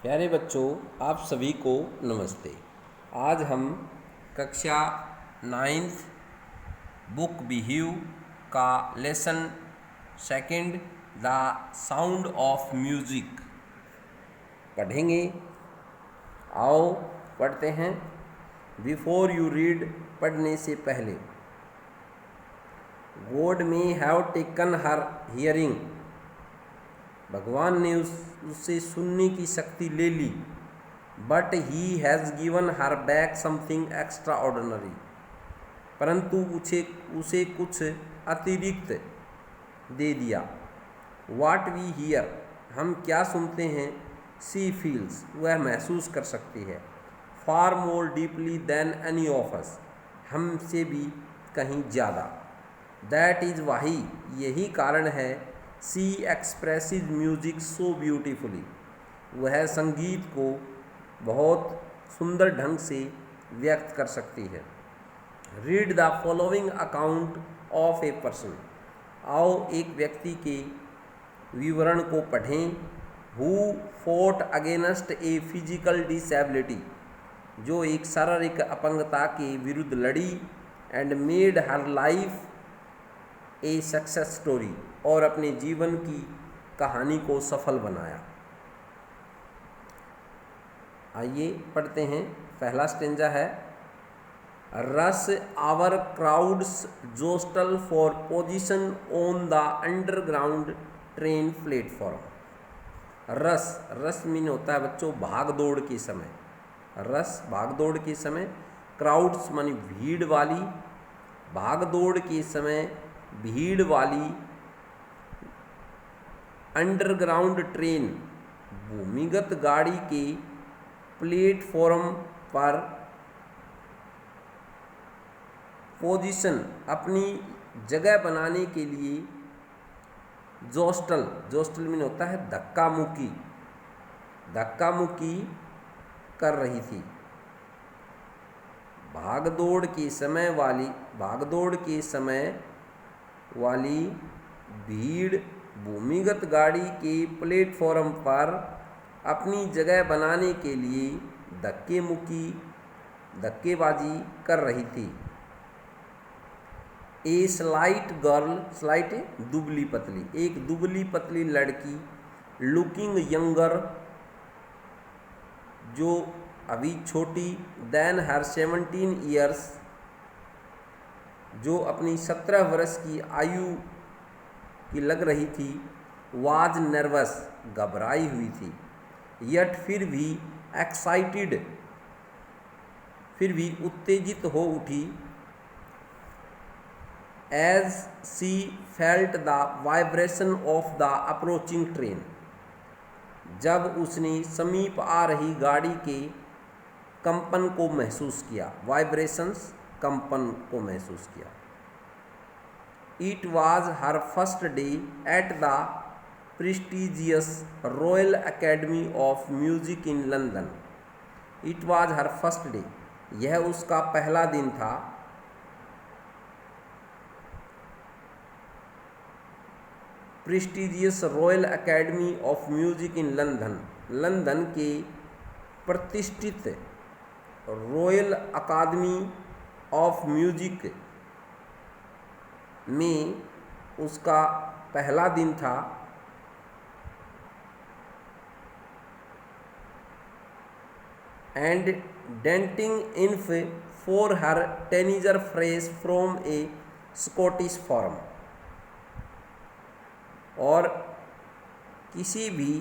प्यारे बच्चों, आप सभी को नमस्ते। आज हम कक्षा 9th बुक बिहेव का lesson second the sound of music पढ़ेंगे। आओ पढ़ते हैं। बिफोर यू रीड, पढ़ने से पहले। God may have taken her hearing, भगवान ने उससे सुनने की शक्ति ले ली। But he has given her back something extraordinary, परंतु उसे कुछ अतिरिक्त दे दिया। वाट वी हियर, हम क्या सुनते हैं। सी फील्स, वह महसूस कर सकती है। Far more deeply than any of us, हमसे भी कहीं ज़्यादा। दैट इज़ वाही, यही कारण है। सी एक्सप्रेसिज म्यूजिक सो ब्यूटीफुली, वह संगीत को बहुत सुंदर ढंग से व्यक्त कर सकती है। Read the following account of a person, आओ एक व्यक्ति के विवरण को पढ़ें। Who fought against a physical disability, जो एक शारीरिक अपंगता के विरुद्ध लड़ी। And made her life a success story, और अपने जीवन की कहानी को सफल बनाया। आइए पढ़ते हैं। पहला स्टेंजा है, rush hour crowds jostle for position on the underground train platform. Rush mean होता है बच्चों भाग दौड़ के समय। रस भाग दौड़ के समय, क्राउड्स मानी भीड़ वाली, भाग दौड़ के समय भीड़ वाली अंडरग्राउंड ट्रेन, भूमिगत गाड़ी के प्लेटफॉर्म पर पोजीशन, अपनी जगह बनाने के लिए जोस्टल में होता है धक्का मुक्की कर रही थी। भागदौड़ के समय वाली भीड़ भूमिगत गाड़ी के प्लेटफॉर्म पर अपनी जगह बनाने के लिए धक्केबाजी कर रही थी। ए स्लाइट गर्ल, स्लाइट दुबली पतली, एक दुबली पतली लड़की। लुकिंग यंगर, जो अभी छोटी। देन हर 17 ईयर्स, जो अपनी 17 वर्ष की आयु की लग रही थी। वाज नर्वस, घबराई हुई थी। यट, फिर भी। एक्साइटेड, फिर भी उत्तेजित हो उठी। As she felt the vibration of the approaching train, जब उसने समीप आ रही गाड़ी के कंपन को महसूस किया। वाइब्रेशंस, कंपन को महसूस किया। It was her first day at the prestigious royal academy of music in London. It was her first day, यह उसका पहला दिन था। Prestigious royal academy of music in London, London के प्रतिष्ठित रॉयल अकादमी ऑफ म्यूजिक में उसका पहला दिन था। And daunting enough for her teenager fresh from a Scottish farm, और किसी भी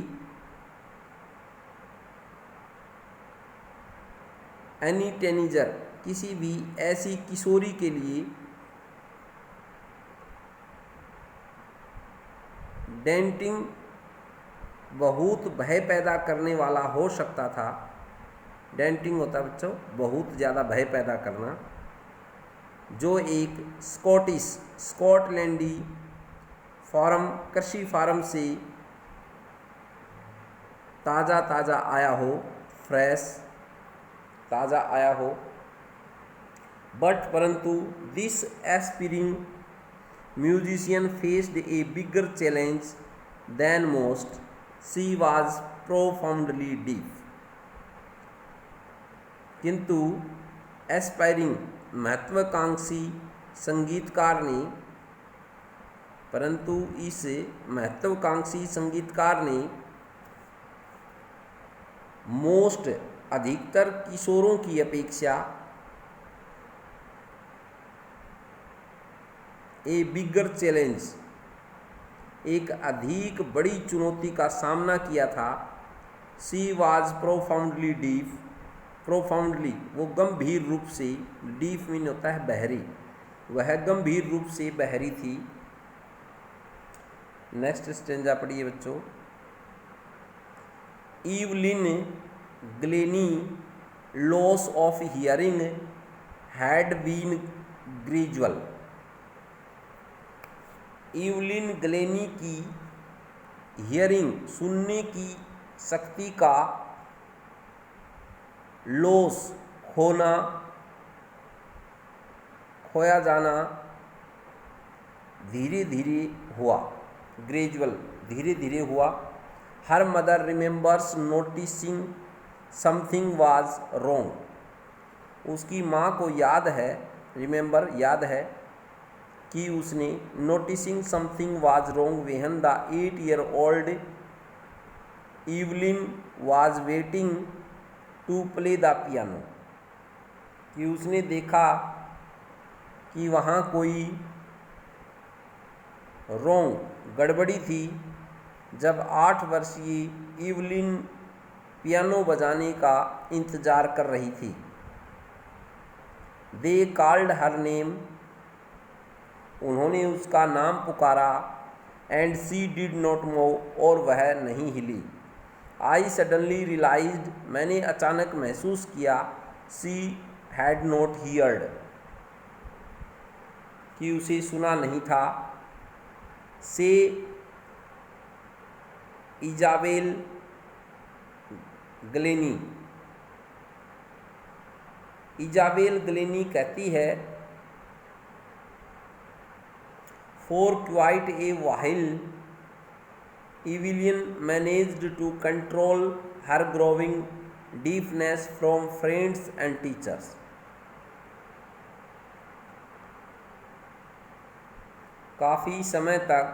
एनी टेनिजर, किसी भी ऐसी किशोरी के लिए डेंटिंग बहुत भय पैदा करने वाला हो सकता था। डेंटिंग होता है बच्चों बहुत ज़्यादा भय पैदा करना। जो एक स्कॉटलैंडी फार्म, कृषि फार्म से ताज़ा आया हो, फ्रेश ताज़ा आया हो। बट परंतु this एस्पिरिंग musician faced a bigger challenge than most. She was profoundly deaf। किंतु एस्पायरिंग महत्वाकांक्षी संगीतकार ने परंतु इस महत्वाकांक्षी संगीतकार ने मोस्ट अधिकतर किशोरों की अपेक्षा ए बिगर चैलेंज एक अधिक बड़ी चुनौती का सामना किया था। She was profoundly deaf, profoundly वो गंभीर रूप से, डीफ मीन होता है बहरी, वह गंभीर रूप से बहरी थी। नेक्स्ट स्टेंजा पढ़िए बच्चों। Evelyn Glennie loss of hearing had been gradual. Evelyn Glennie की हियरिंग सुनने की शक्ति का लॉस खोना, खोया जाना धीरे धीरे हुआ, ग्रेजुअल धीरे धीरे हुआ। Her mother remembers noticing something was wrong. उसकी माँ को याद है, रिमेंबर याद है कि उसने noticing something was wrong when the 8-year-old Evelyn was waiting to play the piano. कि उसने देखा कि वहाँ कोई रॉन्ग गड़बड़ी थी जब 8 वर्षीय ईवलिन पियानो बजाने का इंतज़ार कर रही थी। दे कॉल्ड हर नेम, उन्होंने उसका नाम पुकारा। And she did not move, और वह नहीं हिली। आई सडनली रियलाइज्ड, मैंने अचानक महसूस किया। सी हैड नॉट हियर्ड, कि उसे सुना नहीं था। से इजाबेल ग्लेनी, इजाबेल ग्लेनी कहती है, for quite a while Evelyn managed to control her growing deafness from friends and teachers. काफ़ी समय तक,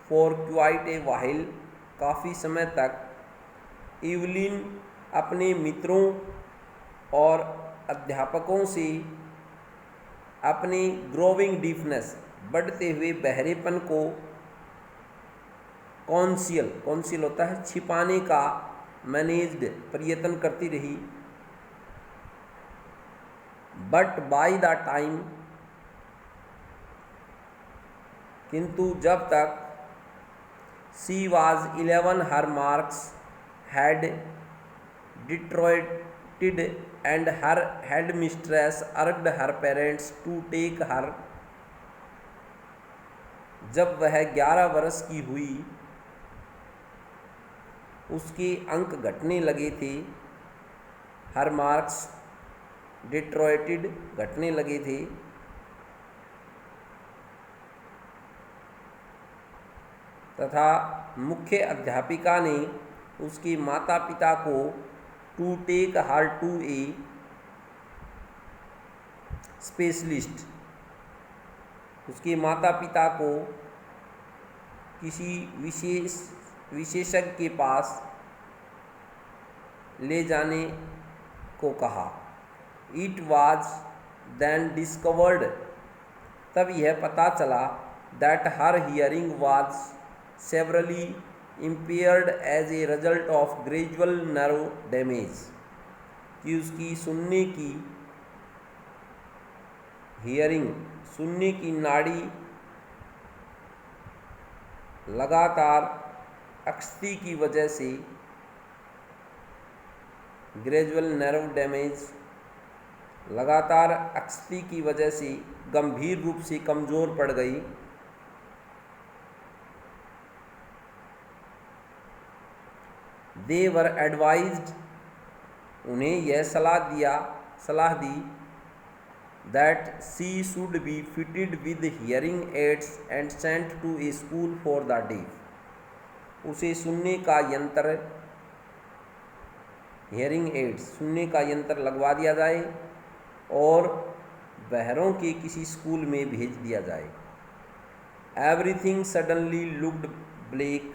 फॉर क्वाइट ए व्हाइल काफ़ी समय तक, ईवलिन अपने मित्रों और अध्यापकों से अपने ग्रोविंग डीफनेस बढ़ते हुए बहरेपन को कौंसिल, कौंसिल होता है छिपाने का, मैनेज्ड प्रयत्न करती रही। बट बाय द टाइम, किंतु जब तक she was 11 her marks had deteriorated and her headmistress urged her parents to take her. जब वह 11 वर्ष की हुई, उसके अंक घटने लगे थे। हर मार्क्स डिट्रॉइटेड घटने लगे थे। तथा मुख्य अध्यापिका ने उसके माता पिता को to take her to a specialist, उसके माता पिता को किसी विशेषज्ञ के पास ले जाने को कहा। इट वाज देन डिस्कवर्ड, तब यह पता चला, that her hearing was severely impaired as a result of gradual nerve damage. कि उसकी सुनने की, हियरिंग सुनने की नाड़ी लगातार अक्षति की वजह से, ग्रेजुअल नर्व डैमेज लगातार अक्षति की वजह से गंभीर रूप से कमज़ोर पड़ गई। दे वर एडवाइज्ड, उन्हें यह सलाह दी, that she should be fitted with hearing aids and sent to a school for the deaf। उसे सुनने का यंत्र हियरिंग एड्स, सुनने का यंत्र लगवा दिया जाए और बहरों के किसी स्कूल में भेज दिया जाए। एवरीथिंग सडनली लुक्ड ब्लैक,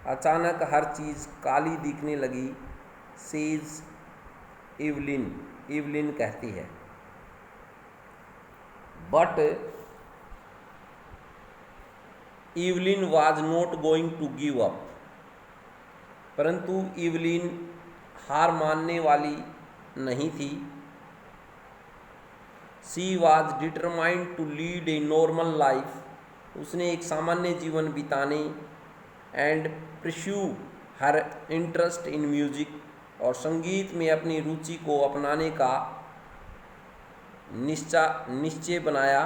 अचानक हर चीज़ काली दिखने लगी। सेज इवलिन, इवलिन कहती है। But Evelyn was not going to give up, परंतु इवलिन हार मानने वाली नहीं थी। She was determined to lead a normal life, उसने एक सामान्य जीवन बिताने। And pursue her interest in music, और संगीत में अपनी रुचि को अपनाने का निश्चय बनाया।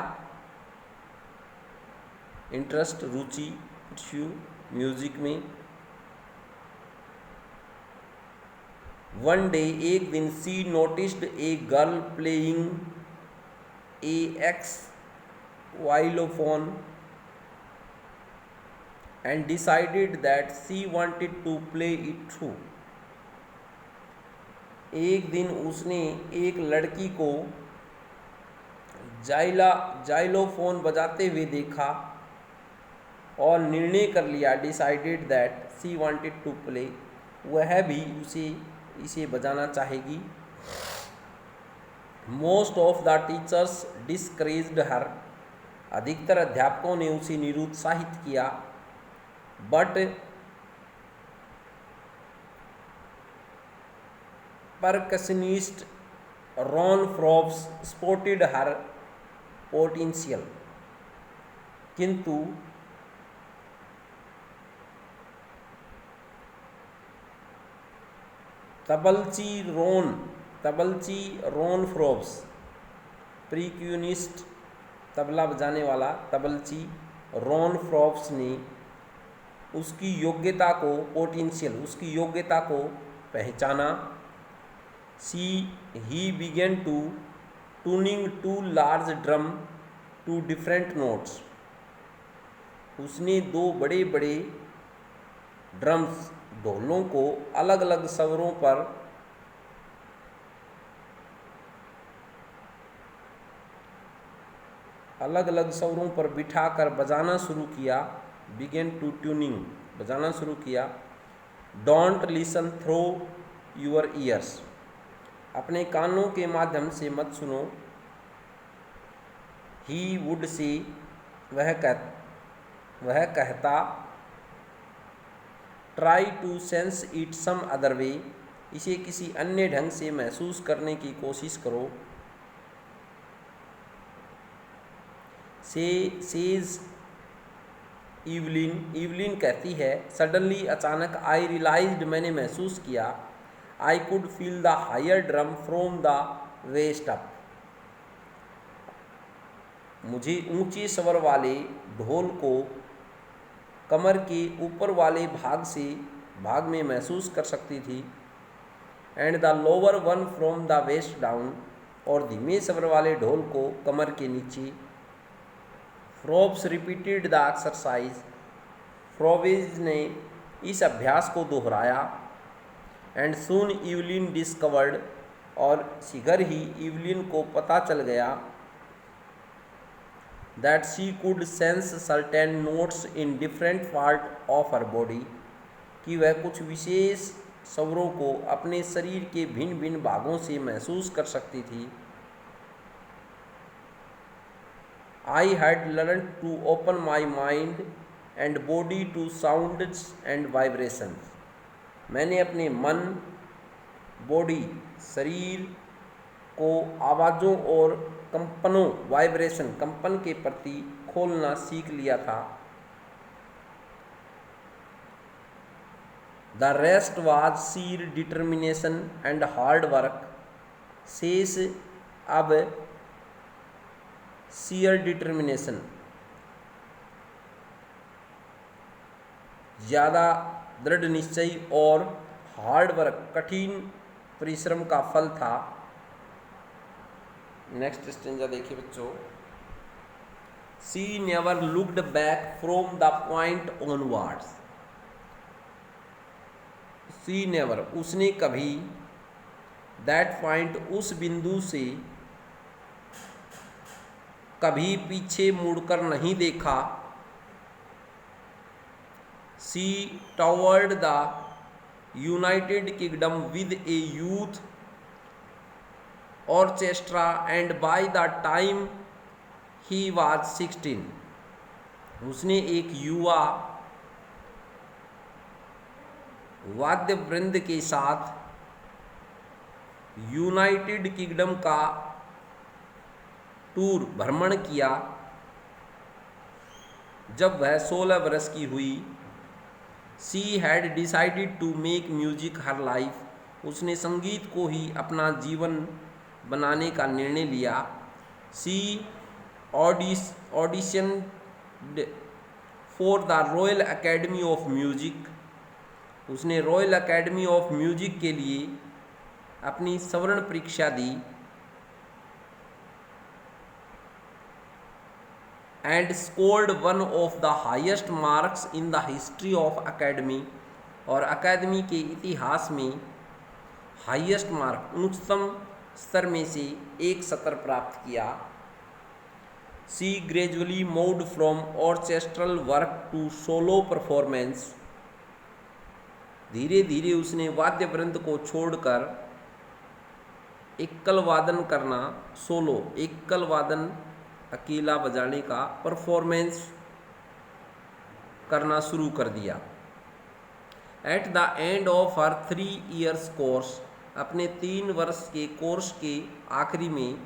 इंटरेस्ट, रुचि, परस्यू, म्यूजिक में। वन डे, एक दिन, she noticed a girl playing a xylophone and decided that she wanted to play it too. एक दिन उसने एक लड़की को जाइलोफोन बजाते हुए देखा और निर्णय कर लिया, decided that she wanted to play, वह भी इसे बजाना चाहेगी। Most of the teachers discouraged her, अधिकतर अध्यापकों ने उसे निरुत्साहित किया। But percussionist Ron Forbes spotted her potential, किंतु तबलची रॉन फ्रॉब्स, प्रीक्यूनिस्ट तबला बजाने वाला तबलची रॉन फ्रॉब्स ने उसकी योग्यता को, पोटेंशियल, उसकी योग्यता को पहचाना। He began to tuning to large drum to different notes, उसने दो बड़े बड़े ड्रम्स, ढोलों को अलग अलग स्वरों पर बिठाकर बजाना शुरू किया। बिगेन टू ट्यूनिंग, बजाना शुरू किया। Don't listen through your ears, अपने कानों के माध्यम से मत सुनो। ही वुड से, वह कहता। Try to sense it some other way, इसे किसी अन्य ढंग से महसूस करने की कोशिश करो। सेज इवलिन कहती है। सडनली, अचानक, आई रियलाइज्ड, मैंने महसूस किया। I could feel the higher drum from the waist up, मुझे ऊंचे स्वर वाले ढोल को कमर के ऊपर वाले भाग में महसूस कर सकती थी। And the lower one from the waist down, और धीमे स्वर वाले ढोल को कमर के नीचे। Forbes repeated the exercise, Forbes ने इस अभ्यास को दोहराया। एंड सून इवलिन डिस्कवर्ड, और शीघ्र ही इवलिन को पता चल गया। That she could sense certain notes in different part of her body, कि वह कुछ विशेष स्वरों को अपने शरीर के भिन्न भिन्न भागों से महसूस कर सकती थी। I had learned to open my mind and body to sounds and vibrations. मैंने अपने मन, बॉडी, शरीर को आवाज़ों और कंपनों, वाइब्रेशन, कंपन के प्रति खोलना सीख लिया था। The rest was sheer determination and hard work. शेष अब sheer determination, ज़्यादा दृढ़ निश्चय, और हार्ड वर्क, कठिन परिश्रम का फल था। नेक्स्ट स्टेंजा देखिए बच्चों। She never looked back from the point onwards, she never, उसने कभी, दैट पॉइंट, उस बिंदु से कभी पीछे मुड़कर नहीं देखा। She toured the United Kingdom with a youth orchestra and by the time he was 16, उसने एक युवा वाद्य वृंद के साथ यूनाइटेड किंगडम का टूर भ्रमण किया जब वह 16 वर्ष की हुई। She had decided to make music her life, उसने संगीत को ही अपना जीवन बनाने का निर्णय लिया। She audition for the Royal Academy of Music, उसने रॉयल एकेडमी ऑफ म्यूजिक के लिए अपनी स्वर्ण परीक्षा दी। And scored one of the highest marks in the history of academy, और अकादमी के इतिहास में हाईएस्ट मार्क, उच्चतम स्तर में से एक सत्र प्राप्त किया। She gradually moved from orchestral work to solo performance, धीरे धीरे उसने वाद्य वृंद को छोड़कर एकल वादन करना, सोलो एकल वादन अकेला बजाने का परफॉर्मेंस करना शुरू कर दिया। Eight the end of her 3 years course, अपने 3 वर्ष के कोर्स के आखिरी में,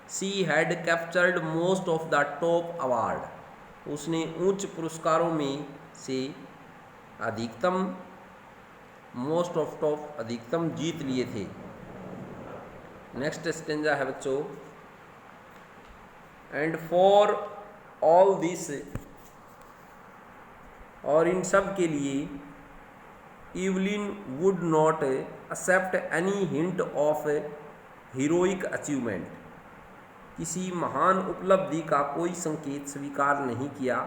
she had captured most of the top award, उसने उच्च पुरस्कारों में से अधिकतम, मोस्ट ऑफ टॉप अधिकतम जीत लिए थे। नेक्स्ट स्टेंजा है बच्चों, एंड फॉर ऑल दिस, और इन सब के लिए, Evelyn would not accept any hint of heroic achievement, किसी महान उपलब्धि का कोई संकेत स्वीकार नहीं किया।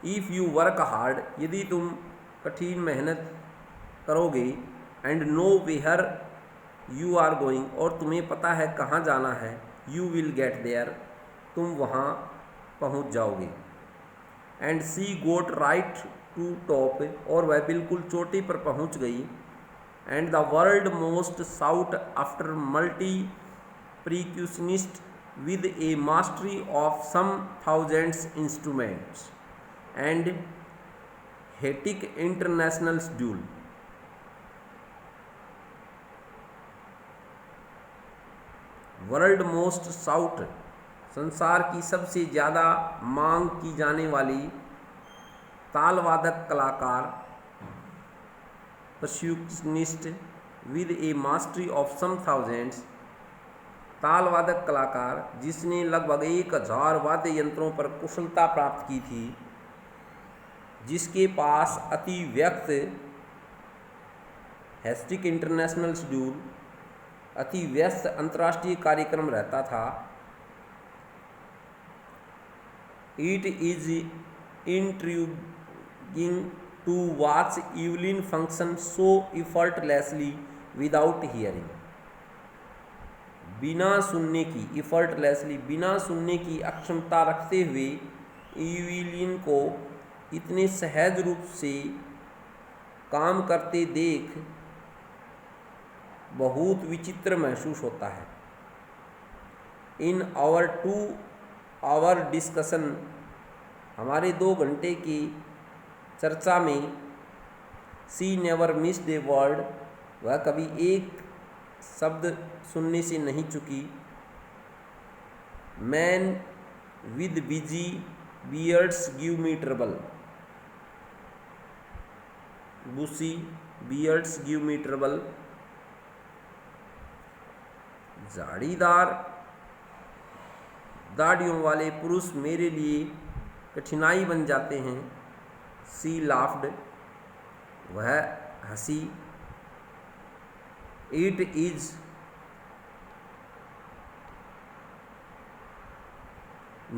इफ़ यू वर्क हार्ड, यदि तुम कठिन मेहनत करोगे, and know where you are going, और तुम्हें पता है कहाँ जाना है, यू विल गेट देयर, तुम वहाँ पहुँच जाओगे। And she got right to top, और वह बिल्कुल चोटी पर पहुँच गई। And the world most sought after multi percussionist with a mastery of some thousands instruments and hectic international schedule, world most sought, संसार की सबसे ज़्यादा मांग की जाने वाली तालवादक कलाकार, percussionist with a mastery of some thousands, तालवादक कलाकार जिसने लगभग 1000 वाद्य यंत्रों पर कुशलता प्राप्त की थी, जिसके पास अति व्यक्त हेस्टिक इंटरनेशनल शेड्यूल, अति व्यस्त अंतर्राष्ट्रीय कार्यक्रम रहता था। It is intriguing to watch Evelyn function so effortlessly without hearing, बिना सुनने की, इफर्टलेसली बिना सुनने की अक्षमता रखते हुए इवलिन को इतने सहज रूप से काम करते देख बहुत विचित्र महसूस होता है। इन आवर 2 hour डिस्कशन, हमारे 2 घंटे की चर्चा में, she never missed a word, वह कभी एक शब्द सुनने से नहीं चुकी। Man with bushy beards give me trouble, bushy beards give me trouble, झाड़ीदार दाढ़ियों वाले पुरुष मेरे लिए कठिनाई बन जाते हैं। सी लाफ्ड, वह हंसी। It is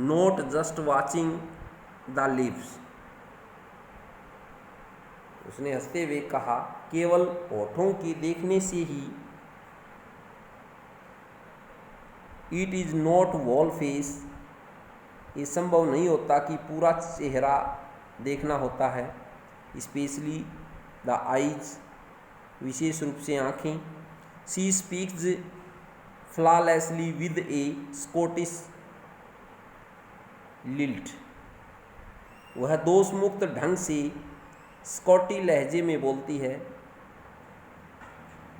not just watching the lips, उसने हंसते हुए कहा, केवल होठों के देखने से ही। It is not wall face, ये संभव नहीं होता कि पूरा चेहरा देखना होता है। स्पेशली द आइज, विशेष रूप से आँखें। She speaks flawlessly with A Scottish lilt, वह दोषमुक्त ढंग से स्कॉटी लहजे में बोलती है।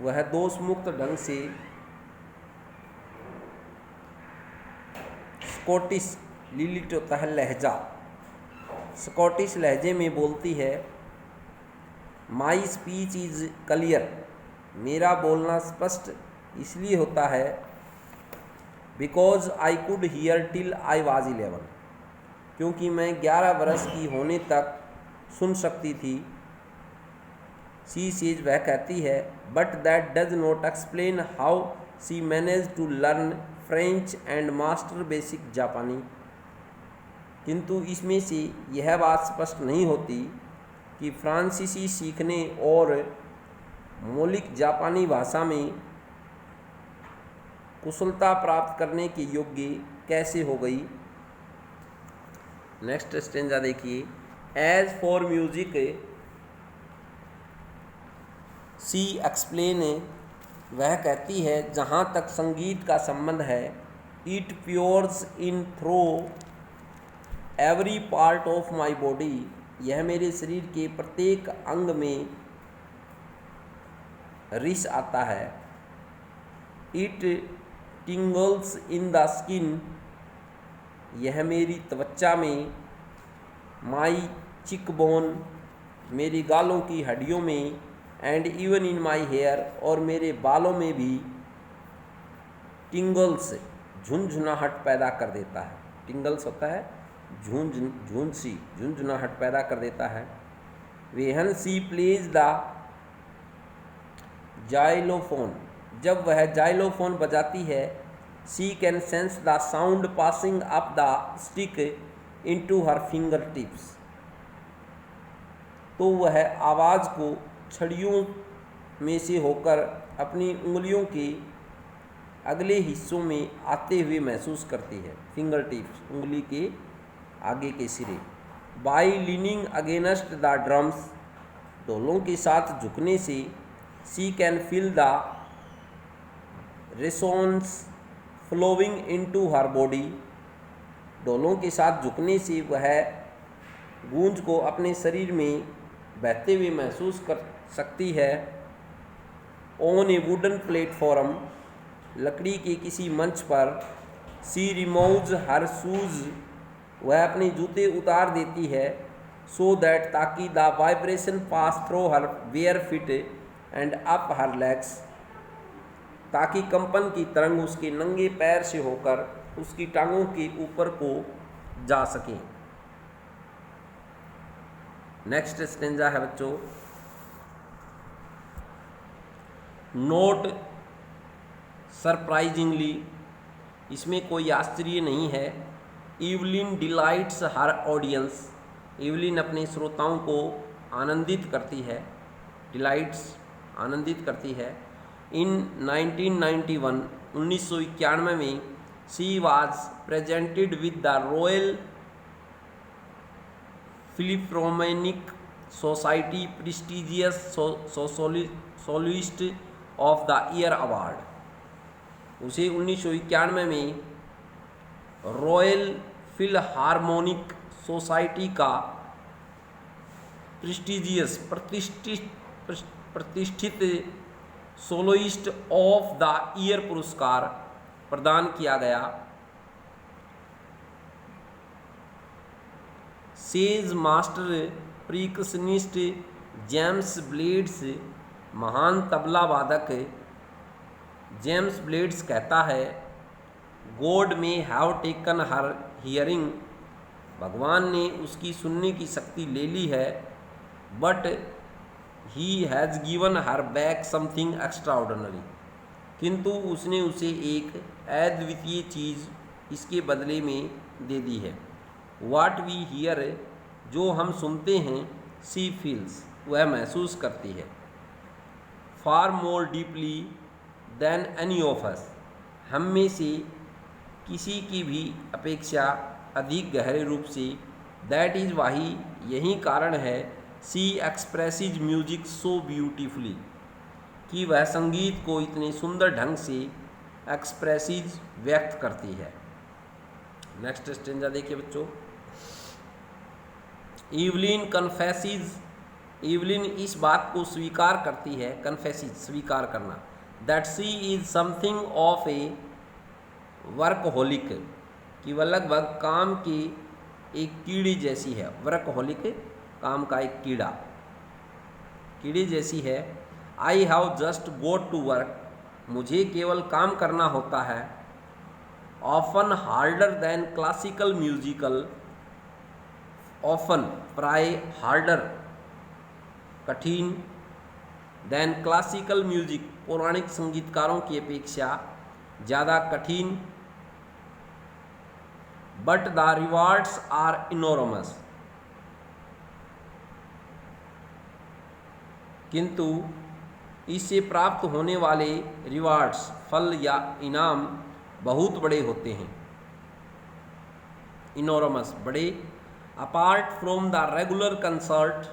वह दोषमुक्त ढंग से स्कॉटिश लिलिट होता है लहजा, स्कॉटिश लहजे में बोलती है। माई स्पीच इज क्लियर, मेरा बोलना स्पष्ट इसलिए होता है। Because I could hear till I was 11, क्योंकि मैं 11 वर्ष की होने तक सुन सकती थी। शी सेज, वह कहती है, but that does not explain how she manage to learn French and master basic Japanese, किंतु इसमें से यह बात स्पष्ट नहीं होती कि फ्रांसीसी सीखने और मौलिक जापानी भाषा में कुशलता प्राप्त करने के योग्य कैसे हो गई। नेक्स्ट स्टेंजा देखिए। As for music she explain, वह कहती है, जहाँ तक संगीत का संबंध है, it pours in through every part of my body, यह मेरे शरीर के प्रत्येक अंग में रिस आता है। इट टिंगल्स इन द स्किन, यह मेरी त्वचा में, माई चिकबोन, मेरी गालों की हड्डियों में, and even in my hair, और मेरे बालों में भी टिंगल्स झुंझुनाहट पैदा कर देता है। टिंगल्स होता है झुंझुनाहट पैदा कर देता है। When she plays the xylophone, जब वह जाइलोफोन बजाती है, she can sense the sound passing up the stick into her finger tips, तो वह आवाज़ को छड़ियों में से होकर अपनी उंगलियों के अगले हिस्सों में आते हुए महसूस करती है। फिंगर टिप्स, उंगली के आगे के सिरे। By leaning against the drums, ढोलों के साथ झुकने से, she can feel the resonance flowing into her body, ढोलों के साथ झुकने से वह गूंज को अपने शरीर में बहते हुए महसूस कर सकती है। ऑन ए वुडन प्लेटफॉर्म, लकड़ी के किसी मंच पर, सी रिमूव्स हर शूज, वह अपने जूते उतार देती है। सो दैट, ताकि the vibration pass through her bare feet and up her legs, ताकि कंपन की तरंग उसके नंगे पैर से होकर उसकी टांगों के ऊपर को जा सके। नेक्स्ट स्टेंजा है बच्चों, नोट सरप्राइजिंगली, इसमें कोई आश्चर्य नहीं है। इवलिन डिलाइट्स हर ऑडियंस, इवलिन अपने श्रोताओं को आनंदित करती है। डिलाइट्स, आनंदित करती है। इन 1991, 1991 में, she was presented with the Royal Philharmonic Society prestigious soloist of the year award. उसे 1991 में रॉयल फिलहार्मोनिक सोसाइटी का प्रेस्टिजियस प्रतिष्ठित सोलोइस्ट ऑफ द ईयर पुरस्कार प्रदान किया गया। Says master percussionist James Blades, महान तबला वादक जेम्स ब्लेड्स कहता है, गॉड में हैव टेकन हर हियरिंग, भगवान ने उसकी सुनने की शक्ति ले ली है। But he has given her back something extra ordinary, किंतु उसने उसे एक अद्वितीय चीज़ इसके बदले में दे दी है। वाट वी हियर, जो हम सुनते हैं, सी फील्स, वह महसूस करती है। Far more deeply than any of us, हम में से किसी की भी अपेक्षा अधिक गहरे रूप से। दैट इज़ वाही, यही कारण है। सी एक्सप्रेसिज म्यूजिक सो ब्यूटीफुली, कि वह संगीत को इतने सुंदर ढंग से एक्सप्रेसिज व्यक्त करती है। नेक्स्ट स्टेंजा देखिए बच्चों। ईवलिन कन्फेसिज, ईवलिन इस बात को स्वीकार करती है, कन्फेसिज स्वीकार करना, that she is something of a workaholic, कि वह लगभग काम की एक कीड़ी जैसी है। वर्कहोलिक काम का एक कीड़ा, कीड़ी जैसी है। I have just got to work, मुझे केवल काम करना होता है। Often harder than classical musical, often प्राय, हार्डर कठिन, देन क्लासिकल म्यूजिक पौराणिक संगीतकारों की अपेक्षा ज़्यादा कठिन। But the rewards are enormous, किंतु इससे प्राप्त होने वाले रिवार्ड्स, फल या इनाम बहुत बड़े होते हैं। इनोरमस बड़े। Apart from the regular concert,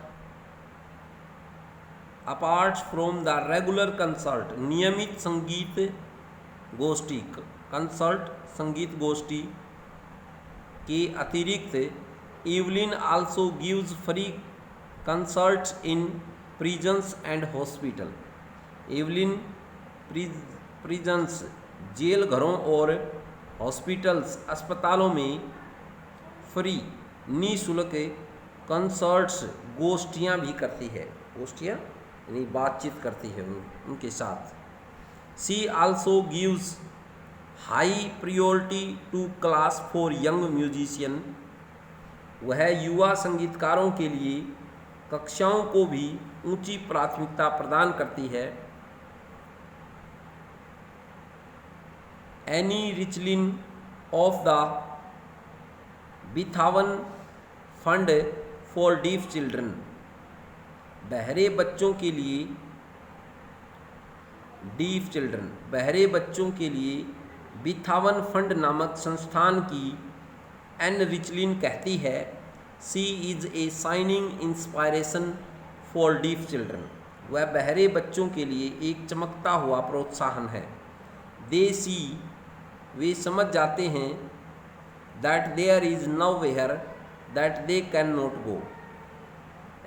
apart from the regular concert, नियमित संगीत गोष्ठी, कंसर्ट संगीत गोष्ठी के अतिरिक्त, Evelyn also gives free concerts in prisons and hospital, Evelyn prisons जेल घरों और हॉस्पिटल्स अस्पतालों में फ्री निःशुल्क कंसर्ट्स गोष्ठियाँ भी करती है। गोष्ठियाँ यानी बातचीत करती है उनके साथ। She also gives high priority to class for young musician, वह युवा संगीतकारों के लिए कक्षाओं को भी ऊंची प्राथमिकता प्रदान करती है। Annie Rachlin of the Beethoven Fund for deaf children, बहरे बच्चों के लिए, डीफ चिल्ड्रन बहरे बच्चों के लिए बिथावन फंड नामक संस्थान की एन रिचलिन कहती है, she is a shining inspiration for deaf children, वह बहरे बच्चों के लिए एक चमकता हुआ प्रोत्साहन है। दे सी, वे समझ जाते हैं, that there is nowhere that they can not go,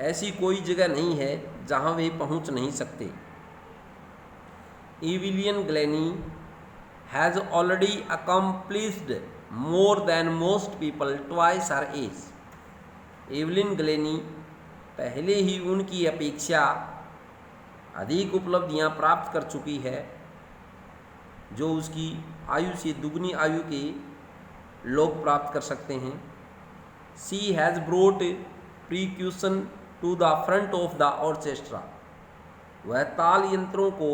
ऐसी कोई जगह नहीं है जहाँ वे पहुँच नहीं सकते। Evelyn Glennie has already accomplished more than most people twice her age, Evelyn Glennie पहले ही उनकी अपेक्षा अधिक उपलब्धियां प्राप्त कर चुकी है, जो उसकी आयु से दुगनी आयु के लोग प्राप्त कर सकते हैं। She has brought percussion to the front of the orchestra, वह ताल यंत्रों को,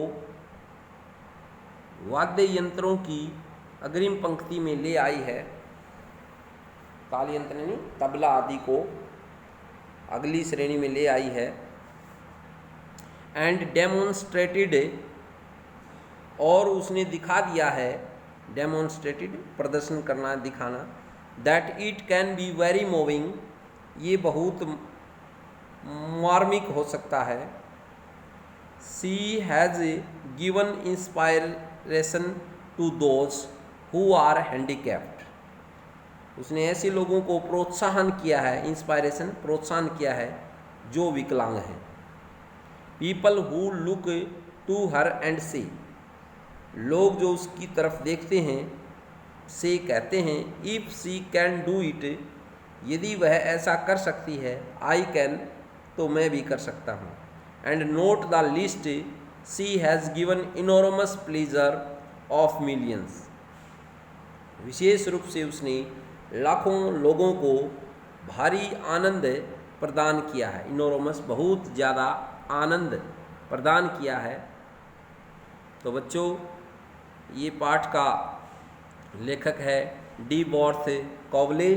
वाद्य यंत्रों की अग्रिम पंक्ति में ले आई है। ताल यंत्र यानी तबला आदि को अगली श्रेणी में ले आई है। एंड डेमोन्स्ट्रेटेड, और उसने दिखा दिया है, डेमोन्स्ट्रेटेड प्रदर्शन करना, दिखाना, that it can be very moving, ये बहुत मार्मिक हो सकता है। She has given inspiration to those who are handicapped, उसने ऐसे लोगों को प्रोत्साहन किया है, इंस्पायरेशन प्रोत्साहन किया है जो विकलांग हैं। People who look to her and say, लोग जो उसकी तरफ देखते हैं, से कहते हैं, if she can do it, यदि वह ऐसा कर सकती है, आई कैन, तो मैं भी कर सकता हूँ। And not the least, she has given enormous pleasure of millions, विशेष रूप से उसने लाखों लोगों को भारी आनंद प्रदान किया है। इनोरमस बहुत ज़्यादा आनंद प्रदान किया है। तो बच्चों, ये पाठ का लेखक है डी बॉर्थ कॉवले।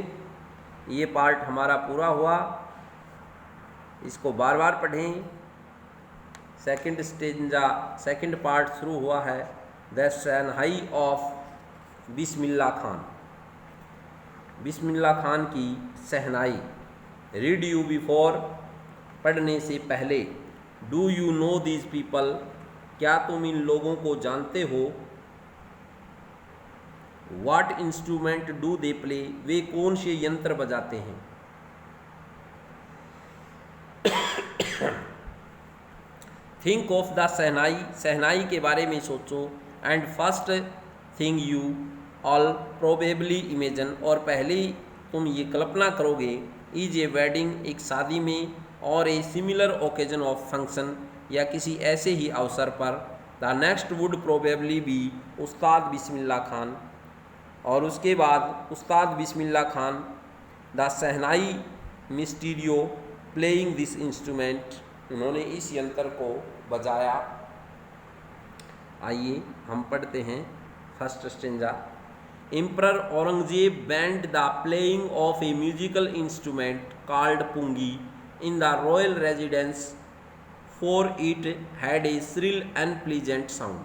ये पार्ट हमारा पूरा हुआ। इसको बार बार पढ़ें। सेकंड स्टेंजा, सेकंड पार्ट शुरू हुआ है, द शहनाई ऑफ बिस्मिल्लाह खान, बिस्मिल्लाह खान की शहनाई। रीड यू बिफोर, पढ़ने से पहले। Do you know these people, क्या तुम इन लोगों को जानते हो। What instrument do they play, वे कौन से यंत्र बजाते हैं। Think of the shehnai, shehnai के बारे में सोचो। And first thing you all probably imagine, और पहले तुम ये कल्पना करोगे, इज ए वेडिंग, एक शादी में, और a similar occasion of function, या किसी ऐसे ही अवसर पर। The next would probably be Ustad Bismillah Khan, और उसके बाद Ustad Bismillah Khan. The shehnai maestro playing this instrument, उन्होंने इस यंत्र को बजाया। आइए हम पढ़ते हैं first stanza. Emperor Aurangzeb banned the playing of a musical instrument called pungi in the royal residence, for it had a shrill and pleasant sound.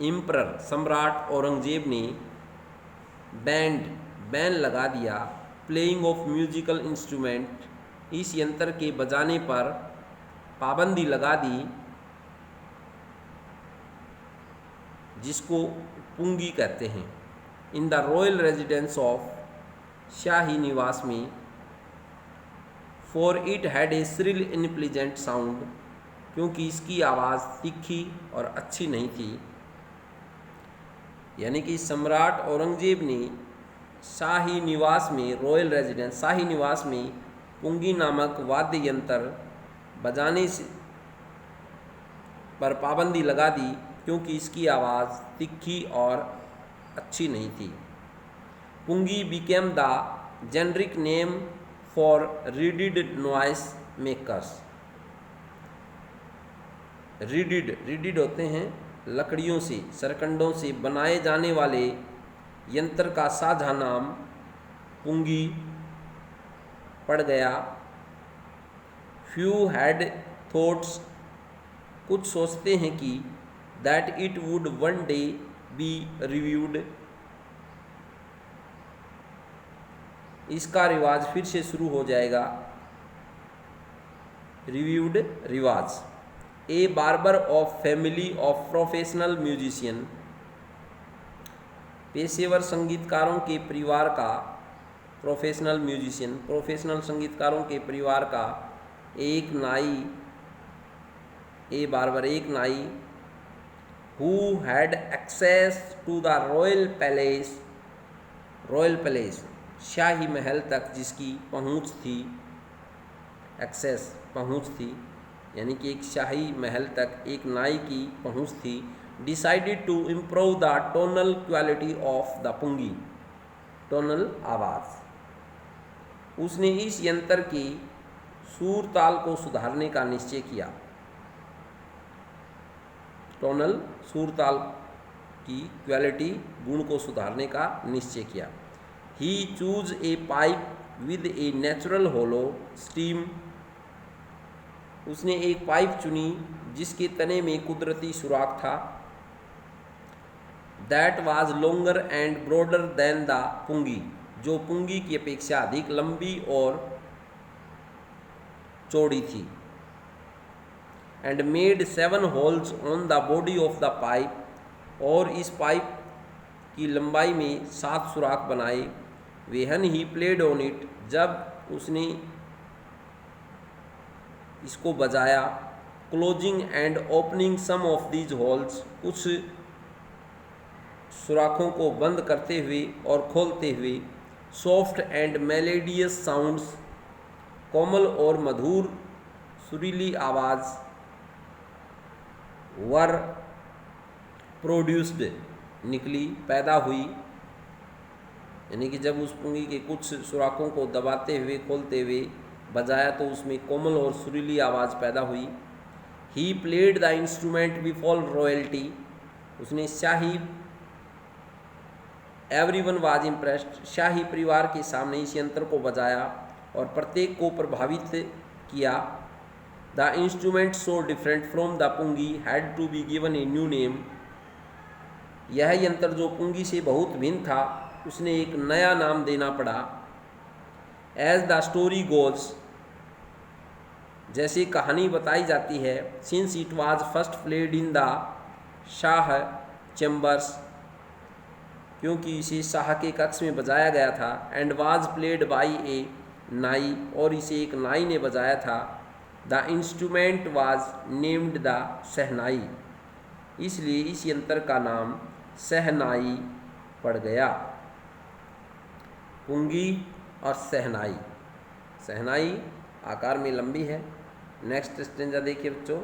Emperor सम्राट औरंगजेब ने बैन लगा दिया, प्लेइंग ऑफ म्यूजिकल इंस्ट्रूमेंट, इस यंत्र के बजाने पर पाबंदी लगा दी, जिसको पुंगी कहते हैं। In the royal residence of, शाही निवास में। For it had a shrill unpleasant sound, क्योंकि इसकी आवाज़ तीखी और अच्छी नहीं थी। यानी कि सम्राट औरंगजेब ने शाही निवास में, रॉयल रेजिडेंस शाही निवास में, पुंगी नामक वाद्य यंत्र बजाने से पर पाबंदी लगा दी, क्योंकि इसकी आवाज़ तीखी और अच्छी नहीं थी। Pungi became the generic name for reeded noise makers. Reeded होते हैं लकड़ियों से, सरकंडों से बनाए जाने वाले यंत्र का साझा नाम पुंगी पड़ गया। फ्यू हैड थॉट्स, कुछ सोचते हैं कि, that it would one day be revived, इसका रिवाज फिर से शुरू हो जाएगा। रिव्यूड रिवाज। A barber of family of professional musician, पेशेवर संगीतकारों के परिवार का, प्रोफेशनल म्यूजिशियन, प्रोफेशनल संगीतकारों के परिवार का एक नाई, ए बार्बर एक नाई, who had access to the royal palace, royal palace शाही महल तक जिसकी पहुंच थी, एक्सेस पहुंच थी, यानी कि एक शाही महल तक एक नाई की पहुंच थी। Decided to improve the tonal quality of the pungi, tonal आवाज़, उसने इस यंत्र की सुर ताल को सुधारने का निश्चय किया। टोनल सुर ताल की क्वालिटी, गुण को सुधारने का निश्चय किया। He chose a pipe with a natural hollow stem, उसने एक पाइप चुनी जिसके तने में कुदरती सुराख था। That was longer and broader than the pungi, जो पुंगी की अपेक्षा अधिक लंबी और चौड़ी थी। And made 7 holes on the body of the pipe, और इस पाइप की लंबाई में 7 सुराख बनाए। When he played on it, जब उसने इसको बजाया। Closing and opening some of these holes, कुछ सुराखों को बंद करते हुए और खोलते हुए। सॉफ्ट एंड मेलेडियस साउंड्स, कोमल और मधुर सुरीली आवाज़। वर प्रोड्यूस्ड, निकली, पैदा हुई, यानी कि जब उस पुंगी के कुछ सुराखों को दबाते हुए खोलते हुए बजाया तो उसमें कोमल और सुरीली आवाज़ पैदा हुई। He played the instrument before royalty, उसने शाही, एवरीवन वाज इम्प्रेस्ड, शाही परिवार के सामने इस यंत्र को बजाया और प्रत्येक को प्रभावित किया। The instrument so different from the pungi had to be given a new name. यह यंत्र जो पुंगी से बहुत भिन्न था, उसने एक नया नाम देना पड़ा। एज द स्टोरी गोज, जैसे कहानी बताई जाती है, since it was first played in the Shah chambers, क्योंकि इसे शाह के कक्ष में बजाया गया था। And was played by a nai, और इसे एक नाई ने बजाया था। The instrument was named the shehnai, इसलिए इस यंत्र का नाम शहनाई पड़ गया। पुंगी और शहनाई। शहनाई आकार में लंबी है। नेक्स्ट स्टेंजा देखिए बच्चों।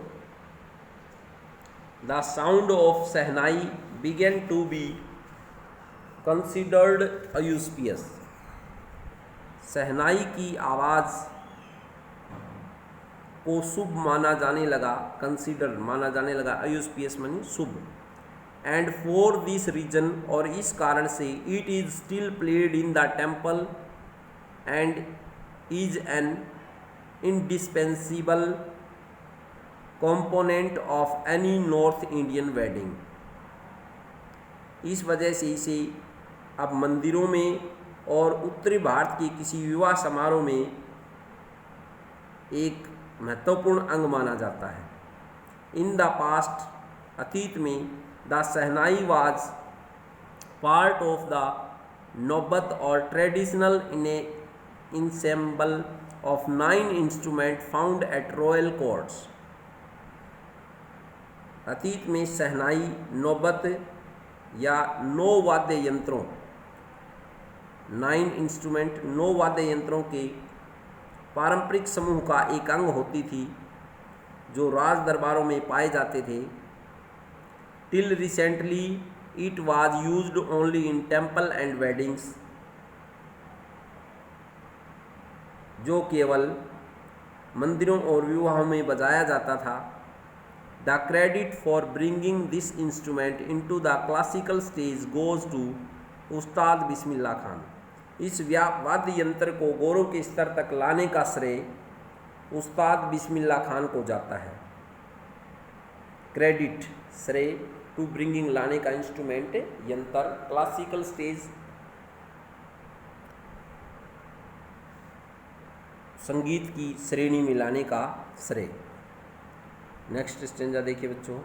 The sound of shehnai began to be considered auspicious. Shehnai की आवाज़ को शुभ माना जाने लगा, कंसिडर माना जाने लगा, अयूस्पियस मानी शुभ। एंड फॉर दिस रीजन, और इस कारण से, it is still played in the temple and is an indispensable component of any north Indian wedding. इस वजह से इसे अब मंदिरों में और उत्तरी भारत के किसी विवाह समारोह में एक महत्वपूर्ण अंग माना जाता है। इन द पास्ट, अतीत में, the shehnai was part of the naubat or traditional ensemble of 9 instrument found at royal courts. अतीत में शहनाई नौबत या 9 वाद्य यंत्रों, 9 इंस्ट्रूमेंट, 9 वाद्य यंत्रों के पारंपरिक समूह का एक अंग होती थी, जो राज दरबारों में पाए जाते थे। Till recently it was used only in temple and weddings, जो केवल मंदिरों और विवाहों में बजाया जाता था। The credit for bringing this instrument into the classical stage goes to Ustad Bismillah Khan. इस वाद्य यंत्र को गौरव के स्तर तक लाने का श्रेय उस्ताद बिस्मिल्लाह खान को जाता है। क्रेडिट, श्रेय, टू ब्रिंगिंग, लाने का, इंस्ट्रूमेंट, यंत्र, क्लासिकल स्टेज, संगीत की श्रेणी में लाने का श्रेय। नेक्स्ट स्टेंजा देखिए बच्चों।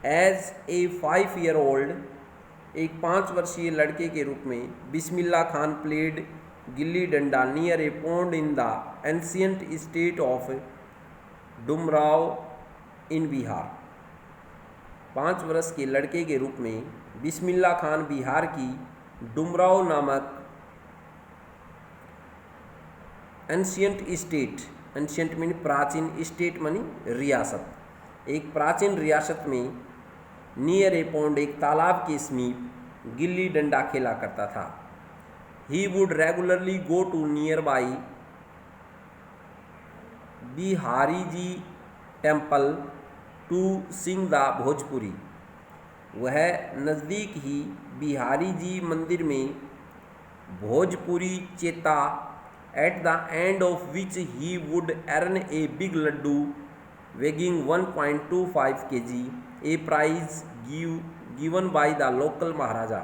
एज ए 5 ईयर ओल्ड, एक 5 वर्षीय लड़के के रूप में, Bismillah Khan played gilli danda near a pond in the ancient state of Dumraon in Bihar. 5 वर्ष के लड़के के रूप में बिस्मिल्लाह खान बिहार की डुमराव नामक एंशियंट स्टेट, एंशियंट मीन प्राचीन, स्टेट मानी रियासत, एक प्राचीन रियासत में नियर ए पॉन्ड, एक तालाब के समीप गिल्ली डंडा खेला करता था। He would regularly go to nearby Bihari ji temple to sing the Bhojpuri. वह नज़दीक ही बिहारी जी मंदिर में भोजपुरी चेता, at the end of which he would earn a big laddoo weighing 1.25 kg, a prize given by the local Maharaja.